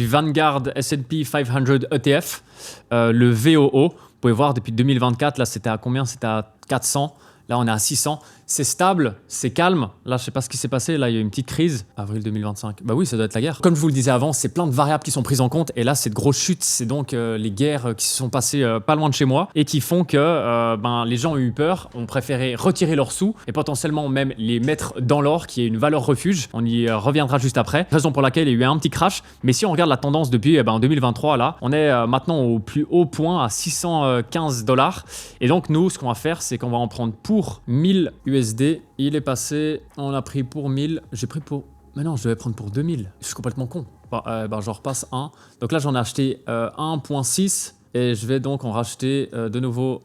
Vanguard S&P 500 ETF, le VOO. Vous pouvez voir depuis 2024, là c'était à combien? C'était à 400. Là, on est à 600. C'est stable, c'est calme. Là, je sais pas ce qui s'est passé. Là, il y a eu une petite crise. Avril 2025. Bah oui, ça doit être la guerre. Comme je vous le disais avant, c'est plein de variables qui sont prises en compte. Et là, c'est de grosses chutes. C'est donc les guerres qui se sont passées pas loin de chez moi et qui font que les gens ont eu peur, ont préféré retirer leurs sous et potentiellement même les mettre dans l'or, qui est une valeur refuge. On y reviendra juste après. Raison pour laquelle il y a eu un petit crash. Mais si on regarde la tendance depuis en 2023, là, on est maintenant au plus haut point à $615. Et donc, nous, ce qu'on va faire, c'est qu'on va en prendre pour pour 1000 USD. Il est passé, on a pris pour 1000, j'ai pris pour... Mais non, je devais prendre pour 2000. Je suis complètement con. J'en repasse un. Donc là, j'en ai acheté 1.6 et je vais donc en racheter de nouveau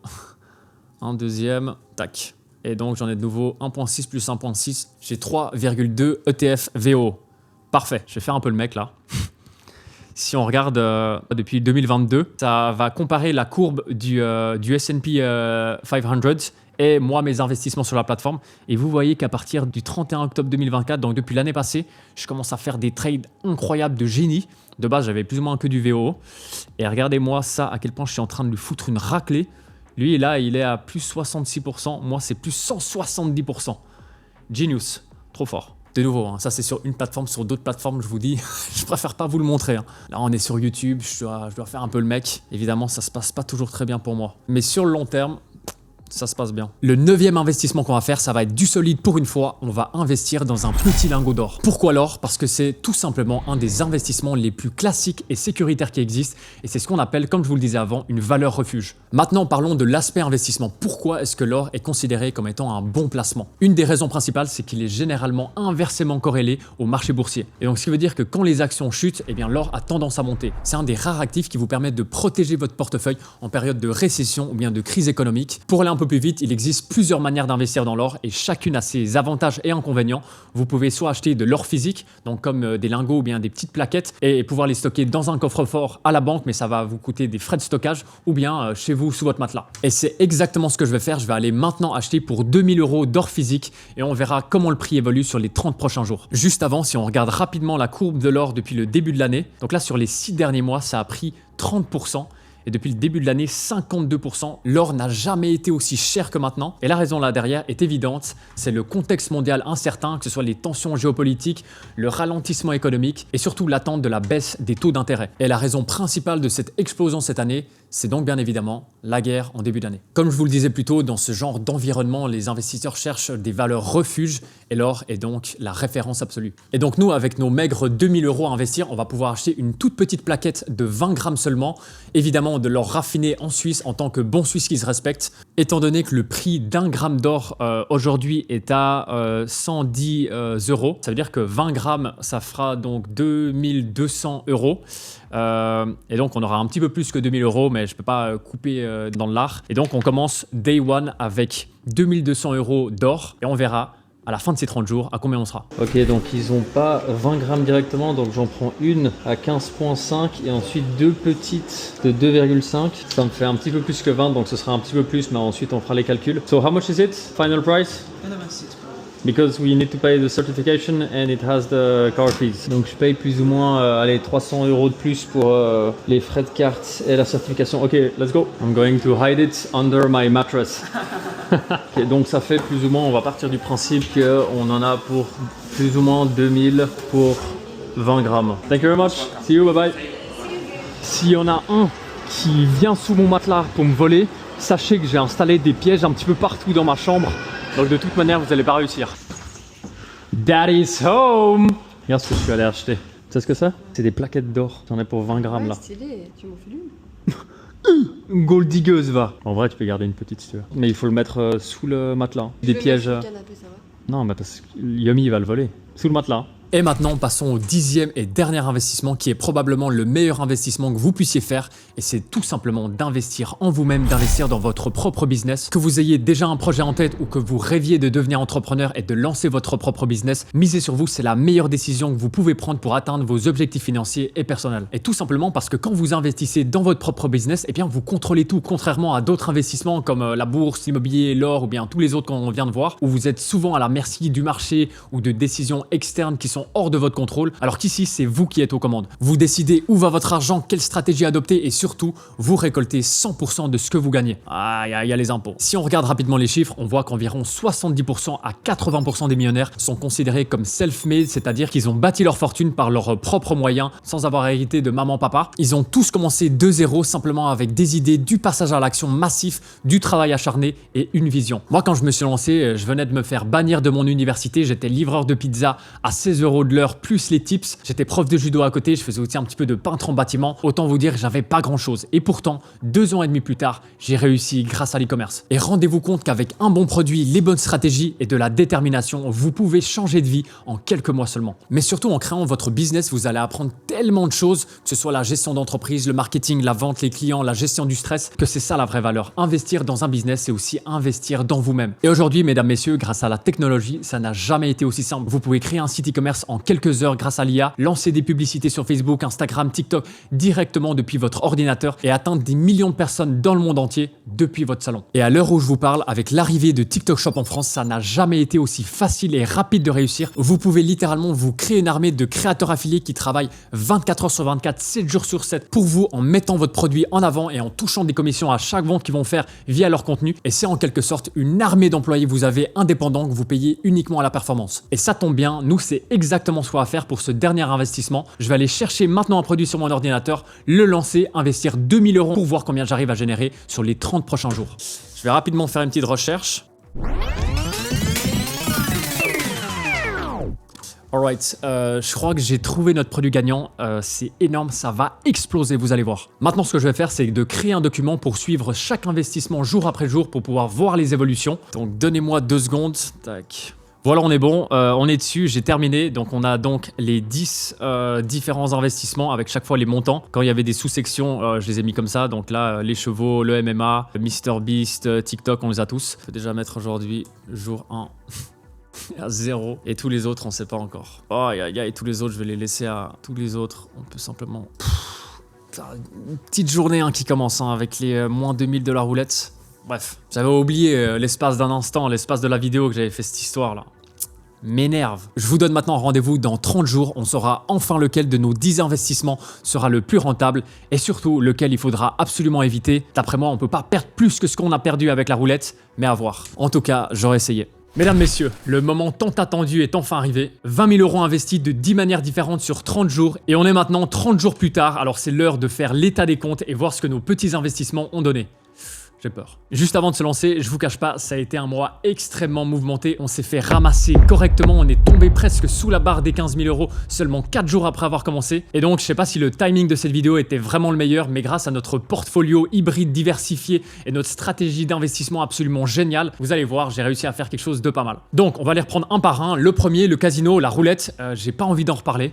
un deuxième. Tac. Et donc, j'en ai de nouveau 1.6 plus 1.6. J'ai 3,2 ETF VO. Parfait. Je vais faire un peu le mec là. Si on regarde depuis 2022, ça va comparer la courbe du S&P 500 et moi, mes investissements sur la plateforme. Et vous voyez qu'à partir du 31 octobre 2024, donc depuis l'année passée, je commence à faire des trades incroyables de génie. De base, j'avais plus ou moins que du VO. Et regardez-moi ça, à quel point je suis en train de lui foutre une raclée. Lui, là, il est à plus 66%. Moi, c'est plus 170%. Genius. Trop fort. De nouveau, hein, ça c'est sur une plateforme, sur d'autres plateformes, je vous dis, je préfère pas vous le montrer. Hein. Là, on est sur YouTube, je dois faire un peu le mec. Évidemment, ça se passe pas toujours très bien pour moi. Mais sur le long terme, ça se passe bien. Le 9e investissement qu'on va faire, ça va être du solide pour une fois. On va investir dans un petit lingot d'or. Pourquoi l'or? Parce que c'est tout simplement un des investissements les plus classiques et sécuritaires qui existent. Et c'est ce qu'on appelle, comme je vous le disais avant, une valeur refuge. Maintenant, parlons de l'aspect investissement. Pourquoi est-ce que l'or est considéré comme étant un bon placement? Une des raisons principales, c'est qu'il est généralement inversement corrélé au marché boursier. Et donc, ce qui veut dire que quand les actions chutent, eh bien, l'or a tendance à monter. C'est un des rares actifs qui vous permet de protéger votre portefeuille en période de récession ou bien de crise économique. Pour aller un peu plus vite, il existe plusieurs manières d'investir dans l'or et chacune a ses avantages et inconvénients. Vous pouvez soit acheter de l'or physique, donc comme des lingots ou bien des petites plaquettes, et pouvoir les stocker dans un coffre-fort à la banque, mais ça va vous coûter des frais de stockage, ou bien chez vous sous votre matelas. Et c'est exactement ce que je vais faire. Je vais aller maintenant acheter pour 2000 € d'or physique et on verra comment le prix évolue sur les 30 prochains jours. Juste avant, si on regarde rapidement la courbe de l'or depuis le début de l'année, donc là sur les 6 derniers mois, ça a pris 30%. Et depuis le début de l'année, 52%. L'or n'a jamais été aussi cher que maintenant. Et la raison là derrière est évidente, c'est le contexte mondial incertain, que ce soit les tensions géopolitiques, le ralentissement économique et surtout l'attente de la baisse des taux d'intérêt. Et la raison principale de cette explosion cette année, c'est donc bien évidemment la guerre en début d'année. Comme je vous le disais plus tôt, dans ce genre d'environnement, les investisseurs cherchent des valeurs refuges et l'or est donc la référence absolue. Et donc nous, avec nos maigres 2000 € à investir, on va pouvoir acheter une toute petite plaquette de 20 grammes seulement, évidemment de l'or raffiné en Suisse en tant que bon Suisse qui se respecte, étant donné que le prix d'un gramme d'or aujourd'hui est à 110 €. Ça veut dire que 20 grammes, ça fera donc 2200 €. Et donc on aura un petit peu plus que 2000 €, mais je peux pas couper dans le lard. Et donc on commence day one avec 2200 € d'or et on verra à la fin de ces 30 jours à combien on sera. Ok, donc ils ont pas 20 grammes directement, donc j'en prends une à 15,5 et ensuite deux petites de 2,5. Ça me fait un petit peu plus que 20, donc ce sera un petit peu plus, mais ensuite on fera les calculs. So how much is it? Final price? 26. Because we need to pay the certification and it has the card fees. Donc je paye plus ou moins 300 € de plus pour les frais de carte et la certification. Ok, let's go. I'm going to hide it under my mattress. Okay, donc ça fait plus ou moins, on va partir du principe qu'on en a pour plus ou moins 2000 pour 20 grammes. Thank you very much. See you, bye bye. S'il y en a un qui vient sous mon matelas pour me voler, sachez que j'ai installé des pièges un petit peu partout dans ma chambre. Donc de toute manière, vous n'allez pas réussir. Daddy's home. Regarde ce que je suis allé acheter. Tu sais ce que c'est? C'est des plaquettes d'or. J'en ai pour 20 grammes là. Stylé, tu m'en fais une. Gold diggeuse va. En vrai, tu peux garder une petite si tu veux. Mais il faut le mettre sous le matelas. Des pièges. Le canapé, ça va. Non, mais parce que Yummy il va le voler. Sous le matelas. Et maintenant, passons au 10e et dernier investissement qui est probablement le meilleur investissement que vous puissiez faire. Et c'est tout simplement d'investir en vous-même, d'investir dans votre propre business. Que vous ayez déjà un projet en tête ou que vous rêviez de devenir entrepreneur et de lancer votre propre business, misez sur vous, c'est la meilleure décision que vous pouvez prendre pour atteindre vos objectifs financiers et personnels. Et tout simplement parce que quand vous investissez dans votre propre business, eh bien vous contrôlez tout, contrairement à d'autres investissements comme la bourse, l'immobilier, l'or ou bien tous les autres qu'on vient de voir, où vous êtes souvent à la merci du marché ou de décisions externes qui sont hors de votre contrôle, alors qu'ici c'est vous qui êtes aux commandes. Vous décidez où va votre argent, quelle stratégie adopter et surtout vous récoltez 100% de ce que vous gagnez. Ah, il y a les impôts. Si on regarde rapidement les chiffres, on voit qu'environ 70% à 80% des millionnaires sont considérés comme self-made, c'est-à-dire qu'ils ont bâti leur fortune par leurs propres moyens sans avoir hérité de maman-papa. Ils ont tous commencé de zéro simplement avec des idées, du passage à l'action massif, du travail acharné et une vision. Moi quand je me suis lancé, je venais de me faire bannir de mon université, j'étais livreur de pizza à 16 € € de l'heure plus les tips. J'étais prof de judo à côté, je faisais aussi un petit peu de peintre en bâtiment. Autant vous dire, j'avais pas grand chose. Et pourtant, 2 ans et demi plus tard, j'ai réussi grâce à l'e-commerce. Et rendez-vous compte qu'avec un bon produit, les bonnes stratégies et de la détermination, vous pouvez changer de vie en quelques mois seulement. Mais surtout en créant votre business, vous allez apprendre tellement de choses, que ce soit la gestion d'entreprise, le marketing, la vente, les clients, la gestion du stress, que c'est ça la vraie valeur. Investir dans un business, c'est aussi investir dans vous-même. Et aujourd'hui, mesdames, messieurs, grâce à la technologie, ça n'a jamais été aussi simple. Vous pouvez créer un site e-commerce en quelques heures grâce à l'IA, lancer des publicités sur Facebook, Instagram, TikTok directement depuis votre ordinateur et atteindre des millions de personnes dans le monde entier depuis votre salon. Et à l'heure où je vous parle, avec l'arrivée de TikTok Shop en France, ça n'a jamais été aussi facile et rapide de réussir. Vous pouvez littéralement vous créer une armée de créateurs affiliés qui travaillent 24 heures sur 24, 7 jours sur 7 pour vous en mettant votre produit en avant et en touchant des commissions à chaque vente qu'ils vont faire via leur contenu. Et c'est en quelque sorte une armée d'employés que vous avez indépendants que vous payez uniquement à la performance. Et ça tombe bien, nous c'est exactement ce qu'on va faire pour ce dernier investissement. Je vais aller chercher maintenant un produit sur mon ordinateur, le lancer, investir 2000 € pour voir combien j'arrive à générer sur les 30 prochains jours. Je vais rapidement faire une petite recherche. Alright, je crois que j'ai trouvé notre produit gagnant, c'est énorme, ça va exploser, vous allez voir. Maintenant, ce que je vais faire, c'est de créer un document pour suivre chaque investissement jour après jour pour pouvoir voir les évolutions. Donc, donnez-moi 2 secondes, tac. Voilà, on est bon, on est dessus, j'ai terminé. Donc, on a donc les 10 différents investissements avec chaque fois les montants. Quand il y avait des sous-sections, je les ai mis comme ça. Donc là, les chevaux, le MMA, MrBeast, TikTok, on les a tous. Je peux déjà mettre aujourd'hui, jour 1. À 0 et tous les autres on sait pas encore. Oh et tous les autres je vais les laisser à tous les autres. On peut simplement une petite journée qui commence avec les moins 2000 de la roulette. Bref, j'avais oublié l'espace d'un instant, l'espace de la vidéo que j'avais fait cette histoire là. M'énerve. Je vous donne maintenant rendez-vous dans 30 jours. On saura enfin lequel de nos 10 investissements sera le plus rentable et surtout lequel il faudra absolument éviter. D'après moi, on peut pas perdre plus que ce qu'on a perdu avec la roulette, mais à voir. En tout cas, j'aurais essayé. Mesdames, messieurs, le moment tant attendu est enfin arrivé. 20 000 € investis de 10 manières différentes sur 30 jours et on est maintenant 30 jours plus tard, alors c'est l'heure de faire l'état des comptes et voir ce que nos petits investissements ont donné. J'ai peur. Juste avant de se lancer, je vous cache pas, ça a été un mois extrêmement mouvementé. On s'est fait ramasser correctement. On est tombé presque sous la barre des 15 000 € seulement 4 jours après avoir commencé. Et donc, je sais pas si le timing de cette vidéo était vraiment le meilleur, mais grâce à notre portfolio hybride diversifié et notre stratégie d'investissement absolument géniale, vous allez voir, j'ai réussi à faire quelque chose de pas mal. Donc, on va les reprendre un par un. Le premier, le casino, la roulette, j'ai pas envie d'en reparler.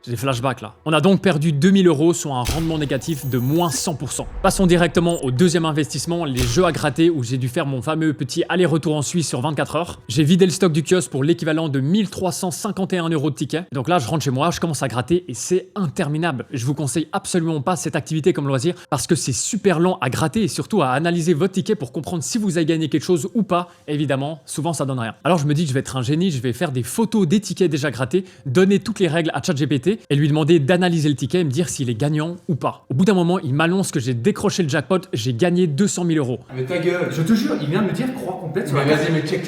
J'ai des flashbacks là. On a donc perdu 2000 €, soit un rendement négatif de moins 100%. Passons directement au deuxième investissement, les jeux à gratter, où j'ai dû faire mon fameux petit aller-retour en Suisse sur 24 heures. J'ai vidé le stock du kiosque pour l'équivalent de 1351 € de tickets. Donc là, je rentre chez moi, je commence à gratter et c'est interminable. Je vous conseille absolument pas cette activité comme loisir parce que c'est super lent à gratter et surtout à analyser votre ticket pour comprendre si vous avez gagné quelque chose ou pas. Évidemment, souvent ça donne rien. Alors je me dis que je vais être un génie, je vais faire des photos des tickets déjà grattés, donner toutes les règles à ChatGPT et lui demander d'analyser le ticket et me dire s'il est gagnant ou pas. Au bout d'un moment, il m'annonce que j'ai décroché le jackpot, j'ai gagné 200 000 €. Mais ta gueule, je te jure, il vient de me dire croix complète sur la Vas-y, mais check.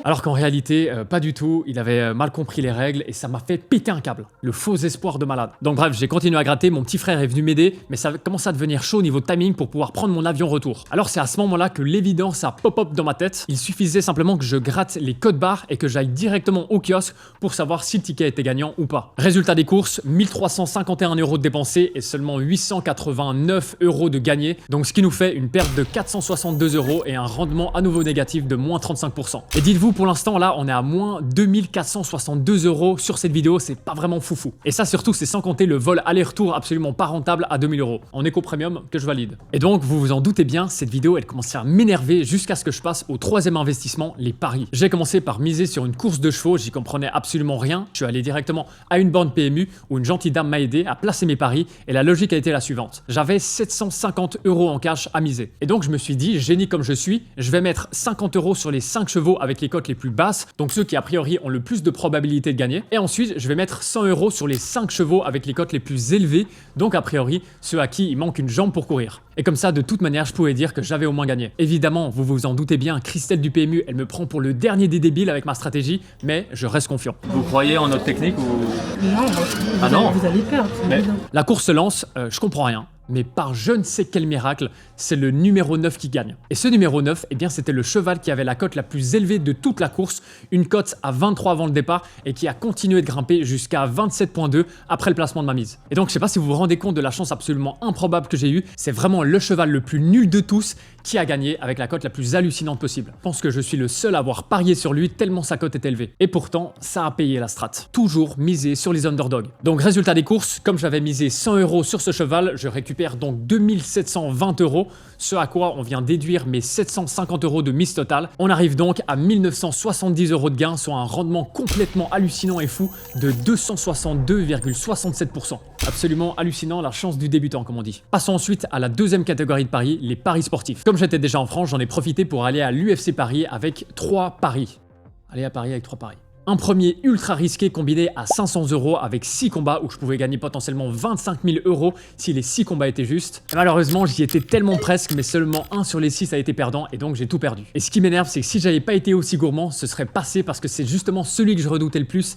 Alors qu'en réalité, pas du tout, il avait mal compris les règles et ça m'a fait péter un câble. Le faux espoir de malade. Donc bref, j'ai continué à gratter, mon petit frère est venu m'aider, mais ça commence à devenir chaud au niveau timing pour pouvoir prendre mon avion retour. Alors c'est à ce moment-là que l'évidence a pop-up dans ma tête. Il suffisait simplement que je gratte les codes barres et que j'aille directement au kiosque pour savoir si le ticket était gagnant ou pas. Résultat des courses, 1351 € de dépensés et seulement 889 € de gagnés. Donc ce qui nous fait une perte de 462 € et un rendement à nouveau négatif de moins 35%. Et dites-vous, pour l'instant là, on est à moins 2462 € sur cette vidéo, c'est pas vraiment foufou. Et ça surtout, c'est sans compter le vol aller-retour absolument pas rentable à 2000 € en éco premium que je valide. Et donc, vous vous en doutez bien, cette vidéo elle commençait à m'énerver jusqu'à ce que je passe au troisième investissement, les paris. J'ai commencé par miser sur une course de chevaux, j'y comprenais absolument rien. Je suis allé directement à une borne PMU où une gentille dame m'a aidé à placer mes paris et la logique a été la suivante. J'avais 750 € en cash à miser. Et donc je me suis dit, génie comme je suis, je vais mettre 50 € sur les 5 chevaux avec les cotes les plus basses, donc ceux qui a priori ont le plus de probabilité de gagner. Et ensuite, je vais mettre 100 € sur les 5 chevaux avec les cotes les plus élevées, donc a priori ceux à qui il manque une jambe pour courir. Et comme ça, de toute manière, je pouvais dire que j'avais au moins gagné. Évidemment, vous vous en doutez bien, Christelle du PMU, elle me prend pour le dernier des débiles avec ma stratégie, mais je reste confiant. Vous croyez en notre technique ou... Non, Ah non. vous allez perdre. Mais la course se lance, je comprends rien. mais par je ne sais quel miracle, c'est le numéro 9 qui gagne. Et ce numéro 9, eh bien c'était le cheval qui avait la cote la plus élevée de toute la course, une cote à 23 avant le départ et qui a continué de grimper jusqu'à 27.2 après le placement de ma mise. Et donc je sais pas si vous vous rendez compte de la chance absolument improbable que j'ai eue, c'est vraiment le cheval le plus nul de tous qui a gagné avec la cote la plus hallucinante possible. Je pense que je suis le seul à avoir parié sur lui tellement sa cote est élevée. Et pourtant, ça a payé la strat. Toujours misé sur les underdogs. Donc résultat des courses, comme j'avais misé 100 € sur ce cheval, je récupère donc 2720 €, ce à quoi on vient déduire mes 750 € de mise totale. On arrive donc à 1970 € de gain, soit un rendement complètement hallucinant et fou de 262,67%. Absolument hallucinant, la chance du débutant comme on dit. Passons ensuite à la deuxième catégorie de paris, les paris sportifs. Comme j'étais déjà en France, j'en ai profité pour aller à l'UFC Paris avec 3 paris. Aller à Paris avec 3 paris. Un premier ultra risqué combiné à 500 € avec 6 combats où je pouvais gagner potentiellement 25 000 € si les 6 combats étaient justes. Et malheureusement, j'y étais tellement presque, mais seulement 1 sur les 6 a été perdant et donc j'ai tout perdu. Et ce qui m'énerve, c'est que si j'avais pas été aussi gourmand, ce serait passé parce que c'est justement celui que je redoutais le plus.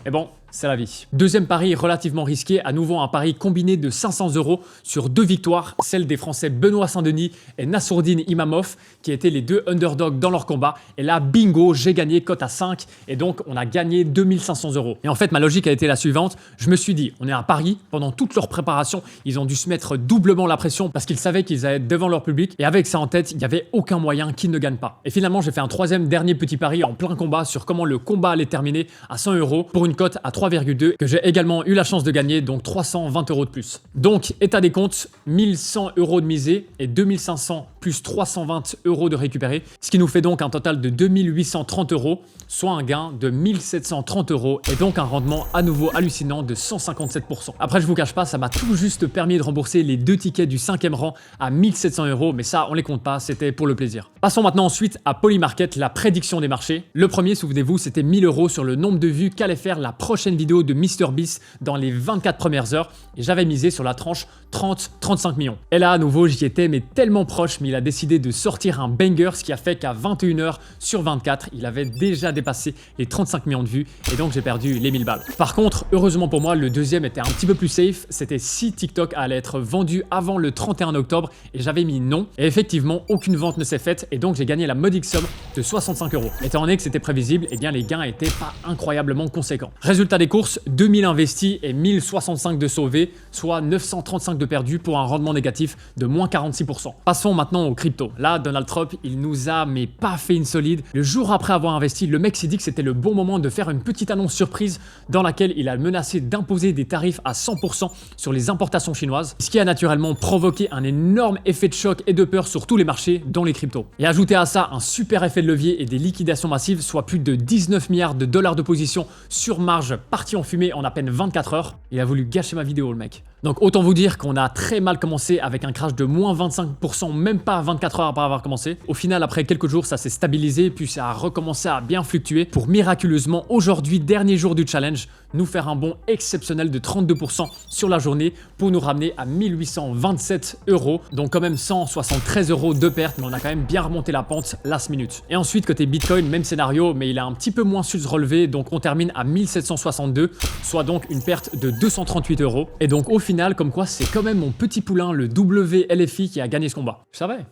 Et bon, c'est la vie. Deuxième pari relativement risqué, à nouveau un pari combiné de 500 € sur 2 victoires, celle des Français Benoît Saint-Denis et Nassourdine Imamov, qui étaient les 2 underdogs dans leur combat. Et là, bingo, j'ai gagné cote à 5 et donc on a gagné 2500 €. Et en fait, ma logique a été la suivante, je me suis dit, on est à Paris, pendant toute leur préparation, ils ont dû se mettre doublement la pression parce qu'ils savaient qu'ils allaient être devant leur public et avec ça en tête, il n'y avait aucun moyen qu'ils ne gagnent pas. Et finalement, j'ai fait un troisième dernier petit pari en plein combat sur comment le combat allait terminer à 100 € pour une cote à 3,2 que j'ai également eu la chance de gagner, donc 320 € de plus. Donc, état des comptes, 1100 € de misé et 2500 plus 320 € de récupéré, ce qui nous fait donc un total de 2830 €, soit un gain de 1730 € et donc un rendement à nouveau hallucinant de 157%. Après, je vous cache pas, ça m'a tout juste permis de rembourser les 2 tickets du 5e rang à 1700 €, mais ça, on les compte pas, c'était pour le plaisir. Passons maintenant ensuite à Polymarket, la prédiction des marchés. Le premier, souvenez-vous, c'était 1000 € sur le nombre de vues qu'allait faire la prochaine vidéo de MrBeast dans les 24 premières heures et j'avais misé sur la tranche 30-35 millions. Et là, à nouveau, j'y étais mais tellement proche, mais il a décidé de sortir un banger, ce qui a fait qu'à 21h sur 24, il avait déjà dépassé les 35 millions de vues et donc j'ai perdu les 1000 balles. Par contre, heureusement pour moi, le deuxième était un petit peu plus safe, c'était si TikTok allait être vendu avant le 31 octobre et j'avais mis non et effectivement, aucune vente ne s'est faite et donc j'ai gagné la modique somme de 65 €. Étant donné que c'était prévisible, eh bien les gains étaient pas incroyablement conséquents. Résultat des courses, 2000 investis et 1065 de sauvés, soit 935 de perdus pour un rendement négatif de moins 46%. Passons maintenant aux crypto. Là, Donald Trump, il nous a mais pas fait une solide. Le jour après avoir investi, le mec s'est dit que c'était le bon moment de faire une petite annonce surprise dans laquelle il a menacé d'imposer des tarifs à 100% sur les importations chinoises, ce qui a naturellement provoqué un énorme effet de choc et de peur sur tous les marchés, dont les cryptos. Et ajouté à ça un super effet de levier et des liquidations massives, soit plus de 19 milliards de dollars de position sur marge partis en fumée en à peine 24 heures. Il a voulu gâcher ma vidéo, le mec. Donc autant vous dire qu'on a très mal commencé avec un crash de moins 25%, même pas 24 heures après avoir commencé. Au final, après quelques jours, ça s'est stabilisé, puis ça a recommencé à bien fluctuer pour miraculeusement, aujourd'hui, dernier jour du challenge, nous faire un bond exceptionnel de 32% sur la journée pour nous ramener à 1827 €. Donc quand même 173 € de perte, mais on a quand même bien remonté la pente last minute. Et ensuite, côté Bitcoin, même scénario, mais il a un petit peu moins su se relever, donc on termine à 1762, soit donc une perte de 238 €. Et donc au final, comme quoi c'est quand même mon petit poulain, le WLFI, qui a gagné ce combat. Je savais.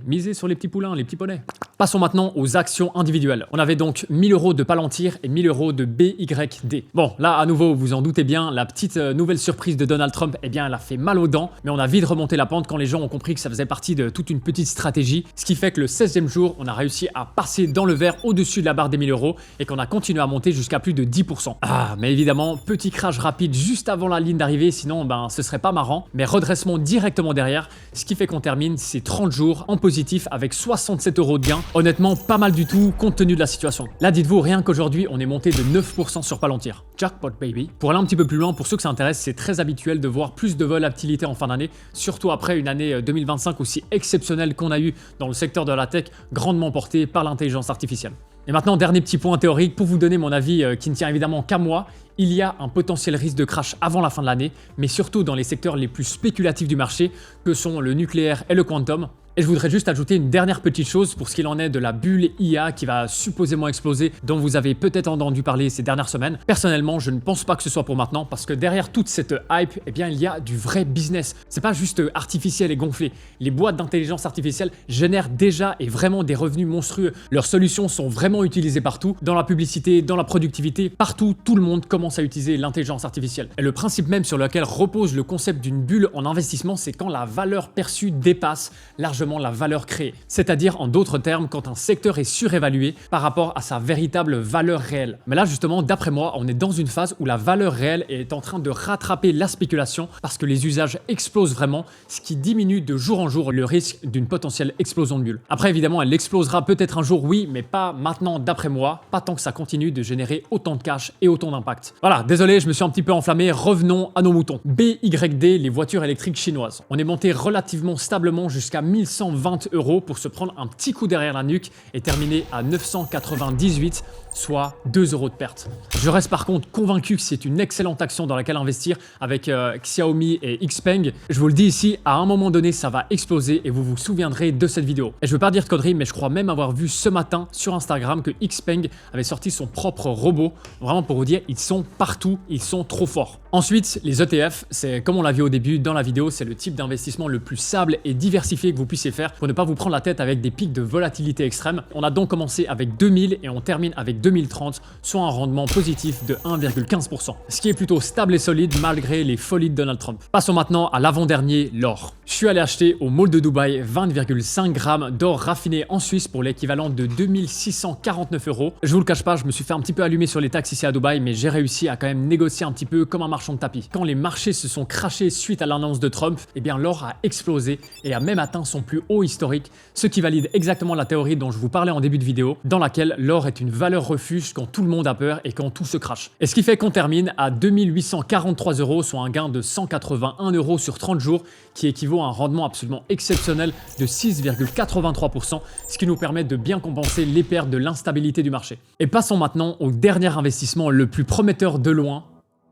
Miser sur les petits poulains, les petits poneys. Passons maintenant aux actions individuelles. On avait donc 1000 € de Palantir et 1000 € de BYD. Bon, là, à nouveau, vous en doutez bien, la petite nouvelle surprise de Donald Trump, eh bien, elle a fait mal aux dents, mais on a vite remonté la pente quand les gens ont compris que ça faisait partie de toute une petite stratégie, ce qui fait que le 16e jour, on a réussi à passer dans le vert au-dessus de la barre des 1000 € et qu'on a continué à monter jusqu'à plus de 10%. Ah, mais évidemment, petit crash rapide juste avant la ligne d'arrivée, sinon, ben, ce serait pas marrant, mais redressement directement derrière, ce qui fait qu'on termine ces 30 jours en positif avec 67 € de gain. Honnêtement, pas mal du tout compte tenu de la situation. Là, dites-vous, rien qu'aujourd'hui, on est monté de 9% sur Palantir. Jackpot, baby. Pour aller un petit peu plus loin, pour ceux que ça intéresse, c'est très habituel de voir plus de volatilité en fin d'année, surtout après une année 2025 aussi exceptionnelle qu'on a eu dans le secteur de la tech, grandement portée par l'intelligence artificielle. Et maintenant, dernier petit point théorique pour vous donner mon avis qui ne tient évidemment qu'à moi. Il y a un potentiel risque de crash avant la fin de l'année, mais surtout dans les secteurs les plus spéculatifs du marché, que sont le nucléaire et le quantum. Et je voudrais juste ajouter une dernière petite chose pour ce qu'il en est de la bulle IA qui va supposément exploser, dont vous avez peut-être entendu parler ces dernières semaines. Personnellement, je ne pense pas que ce soit pour maintenant parce que derrière toute cette hype, eh bien, il y a du vrai business. C'est pas juste artificiel et gonflé. Les boîtes d'intelligence artificielle génèrent déjà et vraiment des revenus monstrueux. Leurs solutions sont vraiment utilisées partout, dans la publicité, dans la productivité, partout, tout le monde commence à utiliser l'intelligence artificielle. Et le principe même sur lequel repose le concept d'une bulle en investissement, c'est quand la valeur perçue dépasse largement la valeur créée. C'est-à-dire, en d'autres termes, quand un secteur est surévalué par rapport à sa véritable valeur réelle. Mais là, justement, d'après moi, on est dans une phase où la valeur réelle est en train de rattraper la spéculation parce que les usages explosent vraiment, ce qui diminue de jour en jour le risque d'une potentielle explosion de bulle. Après, évidemment, elle explosera peut-être un jour, oui, mais pas maintenant d'après moi, pas tant que ça continue de générer autant de cash et autant d'impact. Voilà, désolé, je me suis un petit peu enflammé, revenons à nos moutons. BYD, les voitures électriques chinoises. On est monté relativement stablement jusqu'à 1120 € pour se prendre un petit coup derrière la nuque et terminer à 998, soit 2 € de perte. Je reste par contre convaincu que c'est une excellente action dans laquelle investir avec Xiaomi et Xpeng. Je vous le dis ici, à un moment donné, ça va exploser et vous vous souviendrez de cette vidéo. Et je veux pas dire de conneries, mais je crois même avoir vu ce matin sur Instagram que Xpeng avait sorti son propre robot. Vraiment pour vous dire, ils sont partout, ils sont trop forts. Ensuite, les ETF, c'est comme on l'a vu au début dans la vidéo, c'est le type d'investissement le plus stable et diversifié que vous puissiez faire pour ne pas vous prendre la tête avec des pics de volatilité extrême. On a donc commencé avec 2000 et on termine avec 2030, soit un rendement positif de 1,15%. Ce qui est plutôt stable et solide malgré les folies de Donald Trump. Passons maintenant à l'avant-dernier, l'or. Je suis allé acheter au Mall de Dubaï 20,5 grammes d'or raffiné en Suisse pour l'équivalent de 2649 €. Je vous le cache pas, je me suis fait un petit peu allumer sur les taxes ici à Dubaï, mais j'ai réussi à quand même négocier un petit peu comme un marchand de tapis. Quand les marchés se sont crashés suite à l'annonce de Trump, eh bien l'or a explosé et a même atteint son plus haut historique, ce qui valide exactement la théorie dont je vous parlais en début de vidéo, dans laquelle l'or est une valeur refuge quand tout le monde a peur et quand tout se crache. Et ce qui fait qu'on termine à 2843 €, soit un gain de 181 € sur 30 jours, qui équivaut à un rendement absolument exceptionnel de 6,83%, ce qui nous permet de bien compenser les pertes de l'instabilité du marché. Et passons maintenant au dernier investissement le plus prometteur de loin,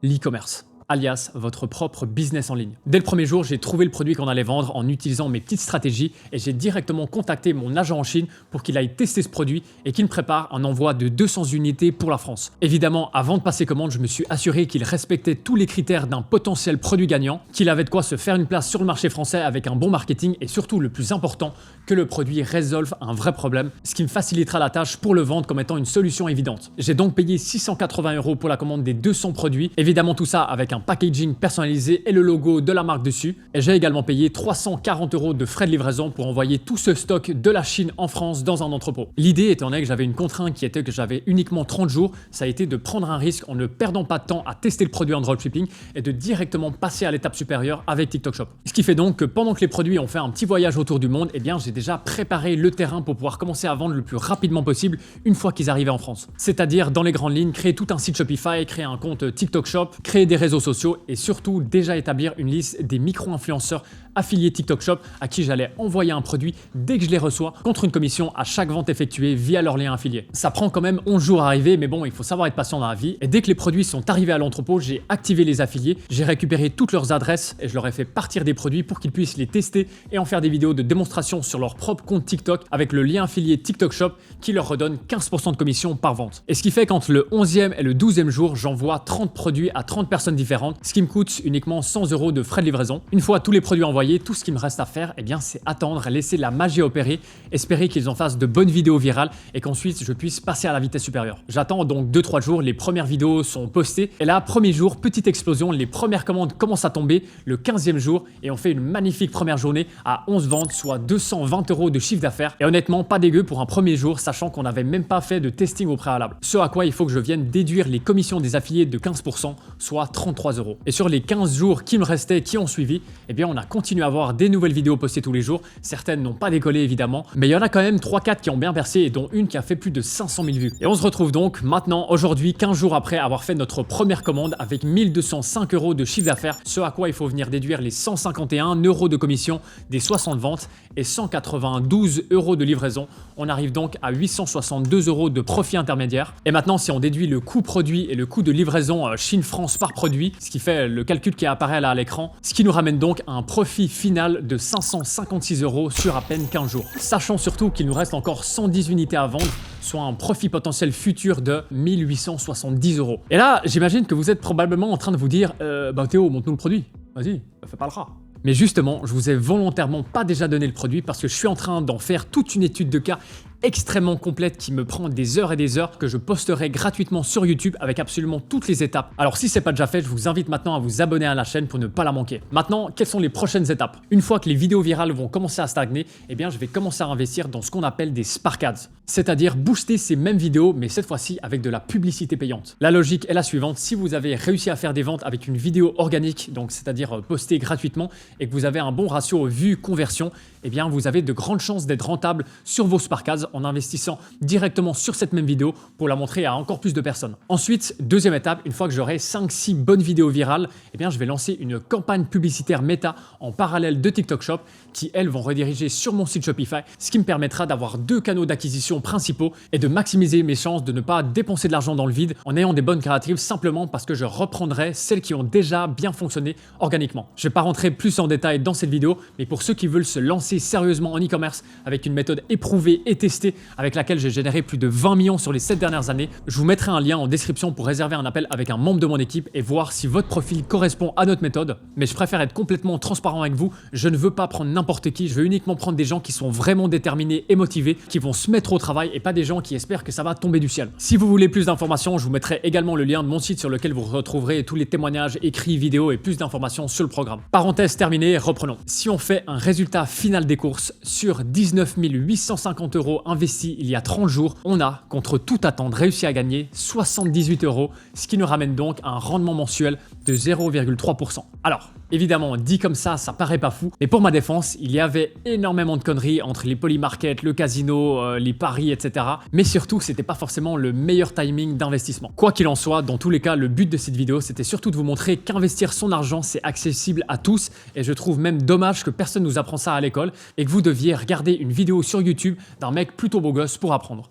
l'e-commerce, alias votre propre business en ligne. Dès le premier jour, j'ai trouvé le produit qu'on allait vendre en utilisant mes petites stratégies et j'ai directement contacté mon agent en Chine pour qu'il aille tester ce produit et qu'il me prépare un envoi de 200 unités pour la France. Évidemment, avant de passer commande, je me suis assuré qu'il respectait tous les critères d'un potentiel produit gagnant, qu'il avait de quoi se faire une place sur le marché français avec un bon marketing et surtout, le plus important, que le produit résolve un vrai problème, ce qui me facilitera la tâche pour le vendre comme étant une solution évidente. J'ai donc payé 680 € pour la commande des 200 produits, évidemment tout ça avec un packaging personnalisé et le logo de la marque dessus. Et j'ai également payé 340 € de frais de livraison pour envoyer tout ce stock de la Chine en France dans un entrepôt. L'idée étant donné que j'avais une contrainte qui était que j'avais uniquement 30 jours, ça a été de prendre un risque en ne perdant pas de temps à tester le produit en dropshipping et de directement passer à l'étape supérieure avec TikTok Shop. Ce qui fait donc que pendant que les produits ont fait un petit voyage autour du monde, eh bien j'ai déjà préparé le terrain pour pouvoir commencer à vendre le plus rapidement possible une fois qu'ils arrivaient en France. C'est-à-dire dans les grandes lignes, créer tout un site Shopify, créer un compte TikTok Shop, créer des réseaux sociaux et surtout déjà établir une liste des micro-influenceurs affiliés TikTok Shop à qui j'allais envoyer un produit dès que je les reçois contre une commission à chaque vente effectuée via leur lien affilié. Ça prend quand même 11 jours à arriver, mais bon, il faut savoir être patient dans la vie. Et dès que les produits sont arrivés à l'entrepôt, j'ai activé les affiliés, j'ai récupéré toutes leurs adresses et je leur ai fait partir des produits pour qu'ils puissent les tester et en faire des vidéos de démonstration sur leur propre compte TikTok avec le lien affilié TikTok Shop qui leur redonne 15% de commission par vente. Et ce qui fait qu'entre le 11e et le 12e jour, j'envoie 30 produits à 30 personnes différentes, ce qui me coûte uniquement 100 € de frais de livraison. Une fois tous les produits envoyés, tout ce qui me reste à faire, eh bien, c'est attendre, laisser la magie opérer, espérer qu'ils en fassent de bonnes vidéos virales et qu'ensuite je puisse passer à la vitesse supérieure. J'attends donc 2-3 jours, les premières vidéos sont postées et là, premier jour, petite explosion, les premières commandes commencent à tomber le 15e jour et on fait une magnifique première journée à 11 ventes, soit 220 € de chiffre d'affaires. Et honnêtement, pas dégueu pour un premier jour, sachant qu'on n'avait même pas fait de testing au préalable. Ce à quoi il faut que je vienne déduire les commissions des affiliés de 15%, soit 33 €. Et sur les 15 jours qui me restaient, qui ont suivi, eh bien on a continué à avoir des nouvelles vidéos postées tous les jours. Certaines n'ont pas décollé évidemment, mais il y en a quand même 3-4 qui ont bien percé et dont une qui a fait plus de 500 000 vues. Et on se retrouve donc maintenant, aujourd'hui, 15 jours après avoir fait notre première commande avec 1205 € de chiffre d'affaires, ce à quoi il faut venir déduire les 151 € de commission des 60 ventes et 192 € de livraison. On arrive donc à 862 € de profit intermédiaire. Et maintenant, si on déduit le coût produit et le coût de livraison Chine-France par produit, ce qui fait le calcul qui apparaît là à l'écran, ce qui nous ramène donc à un profit profit final de 556 € sur à peine 15 jours. Sachant surtout qu'il nous reste encore 110 unités à vendre, soit un profit potentiel futur de 1870 €. Et là, j'imagine que vous êtes probablement en train de vous dire bah Théo, montre-nous le produit. Vas-y, fais pas le rat. Mais justement, je vous ai volontairement pas déjà donné le produit parce que je suis en train d'en faire toute une étude de cas extrêmement complète qui me prend des heures et des heures que je posterai gratuitement sur YouTube avec absolument toutes les étapes. Alors si c'est pas déjà fait, je vous invite maintenant à vous abonner à la chaîne pour ne pas la manquer. Maintenant, quelles sont les prochaines étapes? Une fois que les vidéos virales vont commencer à stagner, eh bien je vais commencer à investir dans ce qu'on appelle des Spark Ads, c'est-à-dire booster ces mêmes vidéos mais cette fois-ci avec de la publicité payante. La logique est la suivante, si vous avez réussi à faire des ventes avec une vidéo organique, donc c'est-à-dire postée gratuitement et que vous avez un bon ratio vue-conversion, eh bien vous avez de grandes chances d'être rentable sur vos Spark Ads en investissant directement sur cette même vidéo pour la montrer à encore plus de personnes. Ensuite, deuxième étape, une fois que j'aurai 5-6 bonnes vidéos virales, eh bien je vais lancer une campagne publicitaire méta en parallèle de TikTok Shop qui, elles, vont rediriger sur mon site Shopify, ce qui me permettra d'avoir 2 canaux d'acquisition principaux et de maximiser mes chances de ne pas dépenser de l'argent dans le vide en ayant des bonnes créatives simplement parce que je reprendrai celles qui ont déjà bien fonctionné organiquement. Je ne vais pas rentrer plus en détail dans cette vidéo, mais pour ceux qui veulent se lancer sérieusement en e-commerce avec une méthode éprouvée et testée avec laquelle j'ai généré plus de 20 millions sur les 7 dernières années, je vous mettrai un lien en description pour réserver un appel avec un membre de mon équipe et voir si votre profil correspond à notre méthode. Mais je préfère être complètement transparent avec vous, je ne veux pas prendre n'importe qui, je veux uniquement prendre des gens qui sont vraiment déterminés et motivés, qui vont se mettre au travail et pas des gens qui espèrent que ça va tomber du ciel. Si vous voulez plus d'informations, je vous mettrai également le lien de mon site sur lequel vous retrouverez tous les témoignages, écrits, vidéos et plus d'informations sur le programme. Parenthèse terminée, reprenons. Si on fait un résultat final des courses sur 19 850 € investis il y a 30 jours, on a, contre toute attente, réussi à gagner 78 €, ce qui nous ramène donc à un rendement mensuel de 0,3%. Alors, évidemment, dit comme ça paraît pas fou, mais pour ma défense, il y avait énormément de conneries entre les polymarkets, le casino, les paris, etc. Mais surtout, c'était pas forcément le meilleur timing d'investissement. Quoi qu'il en soit, dans tous les cas, le but de cette vidéo, c'était surtout de vous montrer qu'investir son argent, c'est accessible à tous, et je trouve même dommage que personne nous apprend ça à l'école, et que vous deviez regarder une vidéo sur YouTube d'un mec plutôt beau gosse pour apprendre.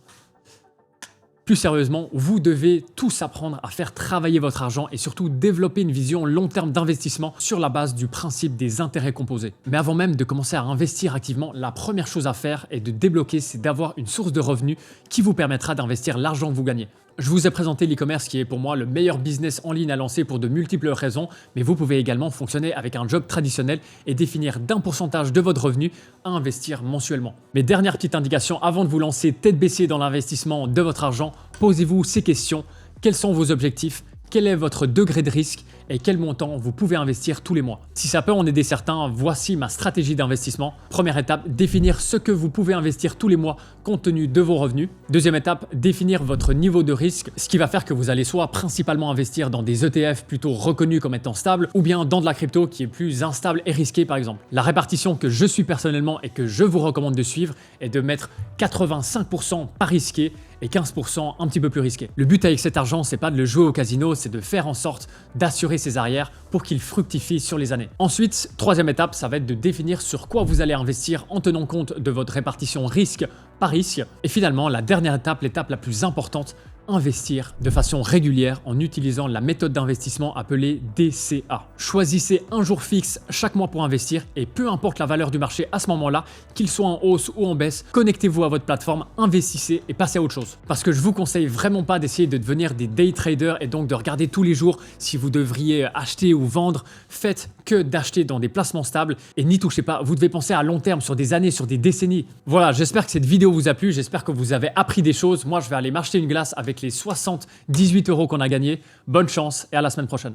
Plus sérieusement, vous devez tous apprendre à faire travailler votre argent et surtout développer une vision long terme d'investissement sur la base du principe des intérêts composés. Mais avant même de commencer à investir activement, la première chose à faire et de débloquer, c'est d'avoir une source de revenus qui vous permettra d'investir l'argent que vous gagnez. Je vous ai présenté l'e-commerce qui est pour moi le meilleur business en ligne à lancer pour de multiples raisons, mais vous pouvez également fonctionner avec un job traditionnel et définir d'un pourcentage de votre revenu à investir mensuellement. Mais dernière petite indication, avant de vous lancer tête baissée dans l'investissement de votre argent, posez-vous ces questions. Quels sont vos objectifs ? Quel est votre degré de risque et quel montant vous pouvez investir tous les mois. Si ça peut en aider certains, voici ma stratégie d'investissement. Première étape, définir ce que vous pouvez investir tous les mois compte tenu de vos revenus. Deuxième étape, définir votre niveau de risque, ce qui va faire que vous allez soit principalement investir dans des ETF plutôt reconnus comme étant stables ou bien dans de la crypto qui est plus instable et risquée par exemple. La répartition que je suis personnellement et que je vous recommande de suivre est de mettre 85% pas risqué et 15% un petit peu plus risqué. Le but avec cet argent, c'est pas de le jouer au casino, c'est de faire en sorte d'assurer ses arrières pour qu'il fructifie sur les années. Ensuite, troisième étape, ça va être de définir sur quoi vous allez investir en tenant compte de votre répartition risque par risque. Et finalement, la dernière étape, l'étape la plus importante, investir de façon régulière en utilisant la méthode d'investissement appelée DCA. Choisissez un jour fixe chaque mois pour investir et peu importe la valeur du marché à ce moment-là, qu'il soit en hausse ou en baisse, connectez-vous à votre plateforme, investissez et passez à autre chose. Parce que je vous conseille vraiment pas d'essayer de devenir des day traders et donc de regarder tous les jours si vous devriez acheter ou vendre. Faites que d'acheter dans des placements stables et n'y touchez pas. Vous devez penser à long terme, sur des années, sur des décennies. Voilà, j'espère que cette vidéo vous a plu, j'espère que vous avez appris des choses. Moi, je vais aller m'acheter une glace avec les 78 € qu'on a gagnés. Bonne chance et à la semaine prochaine.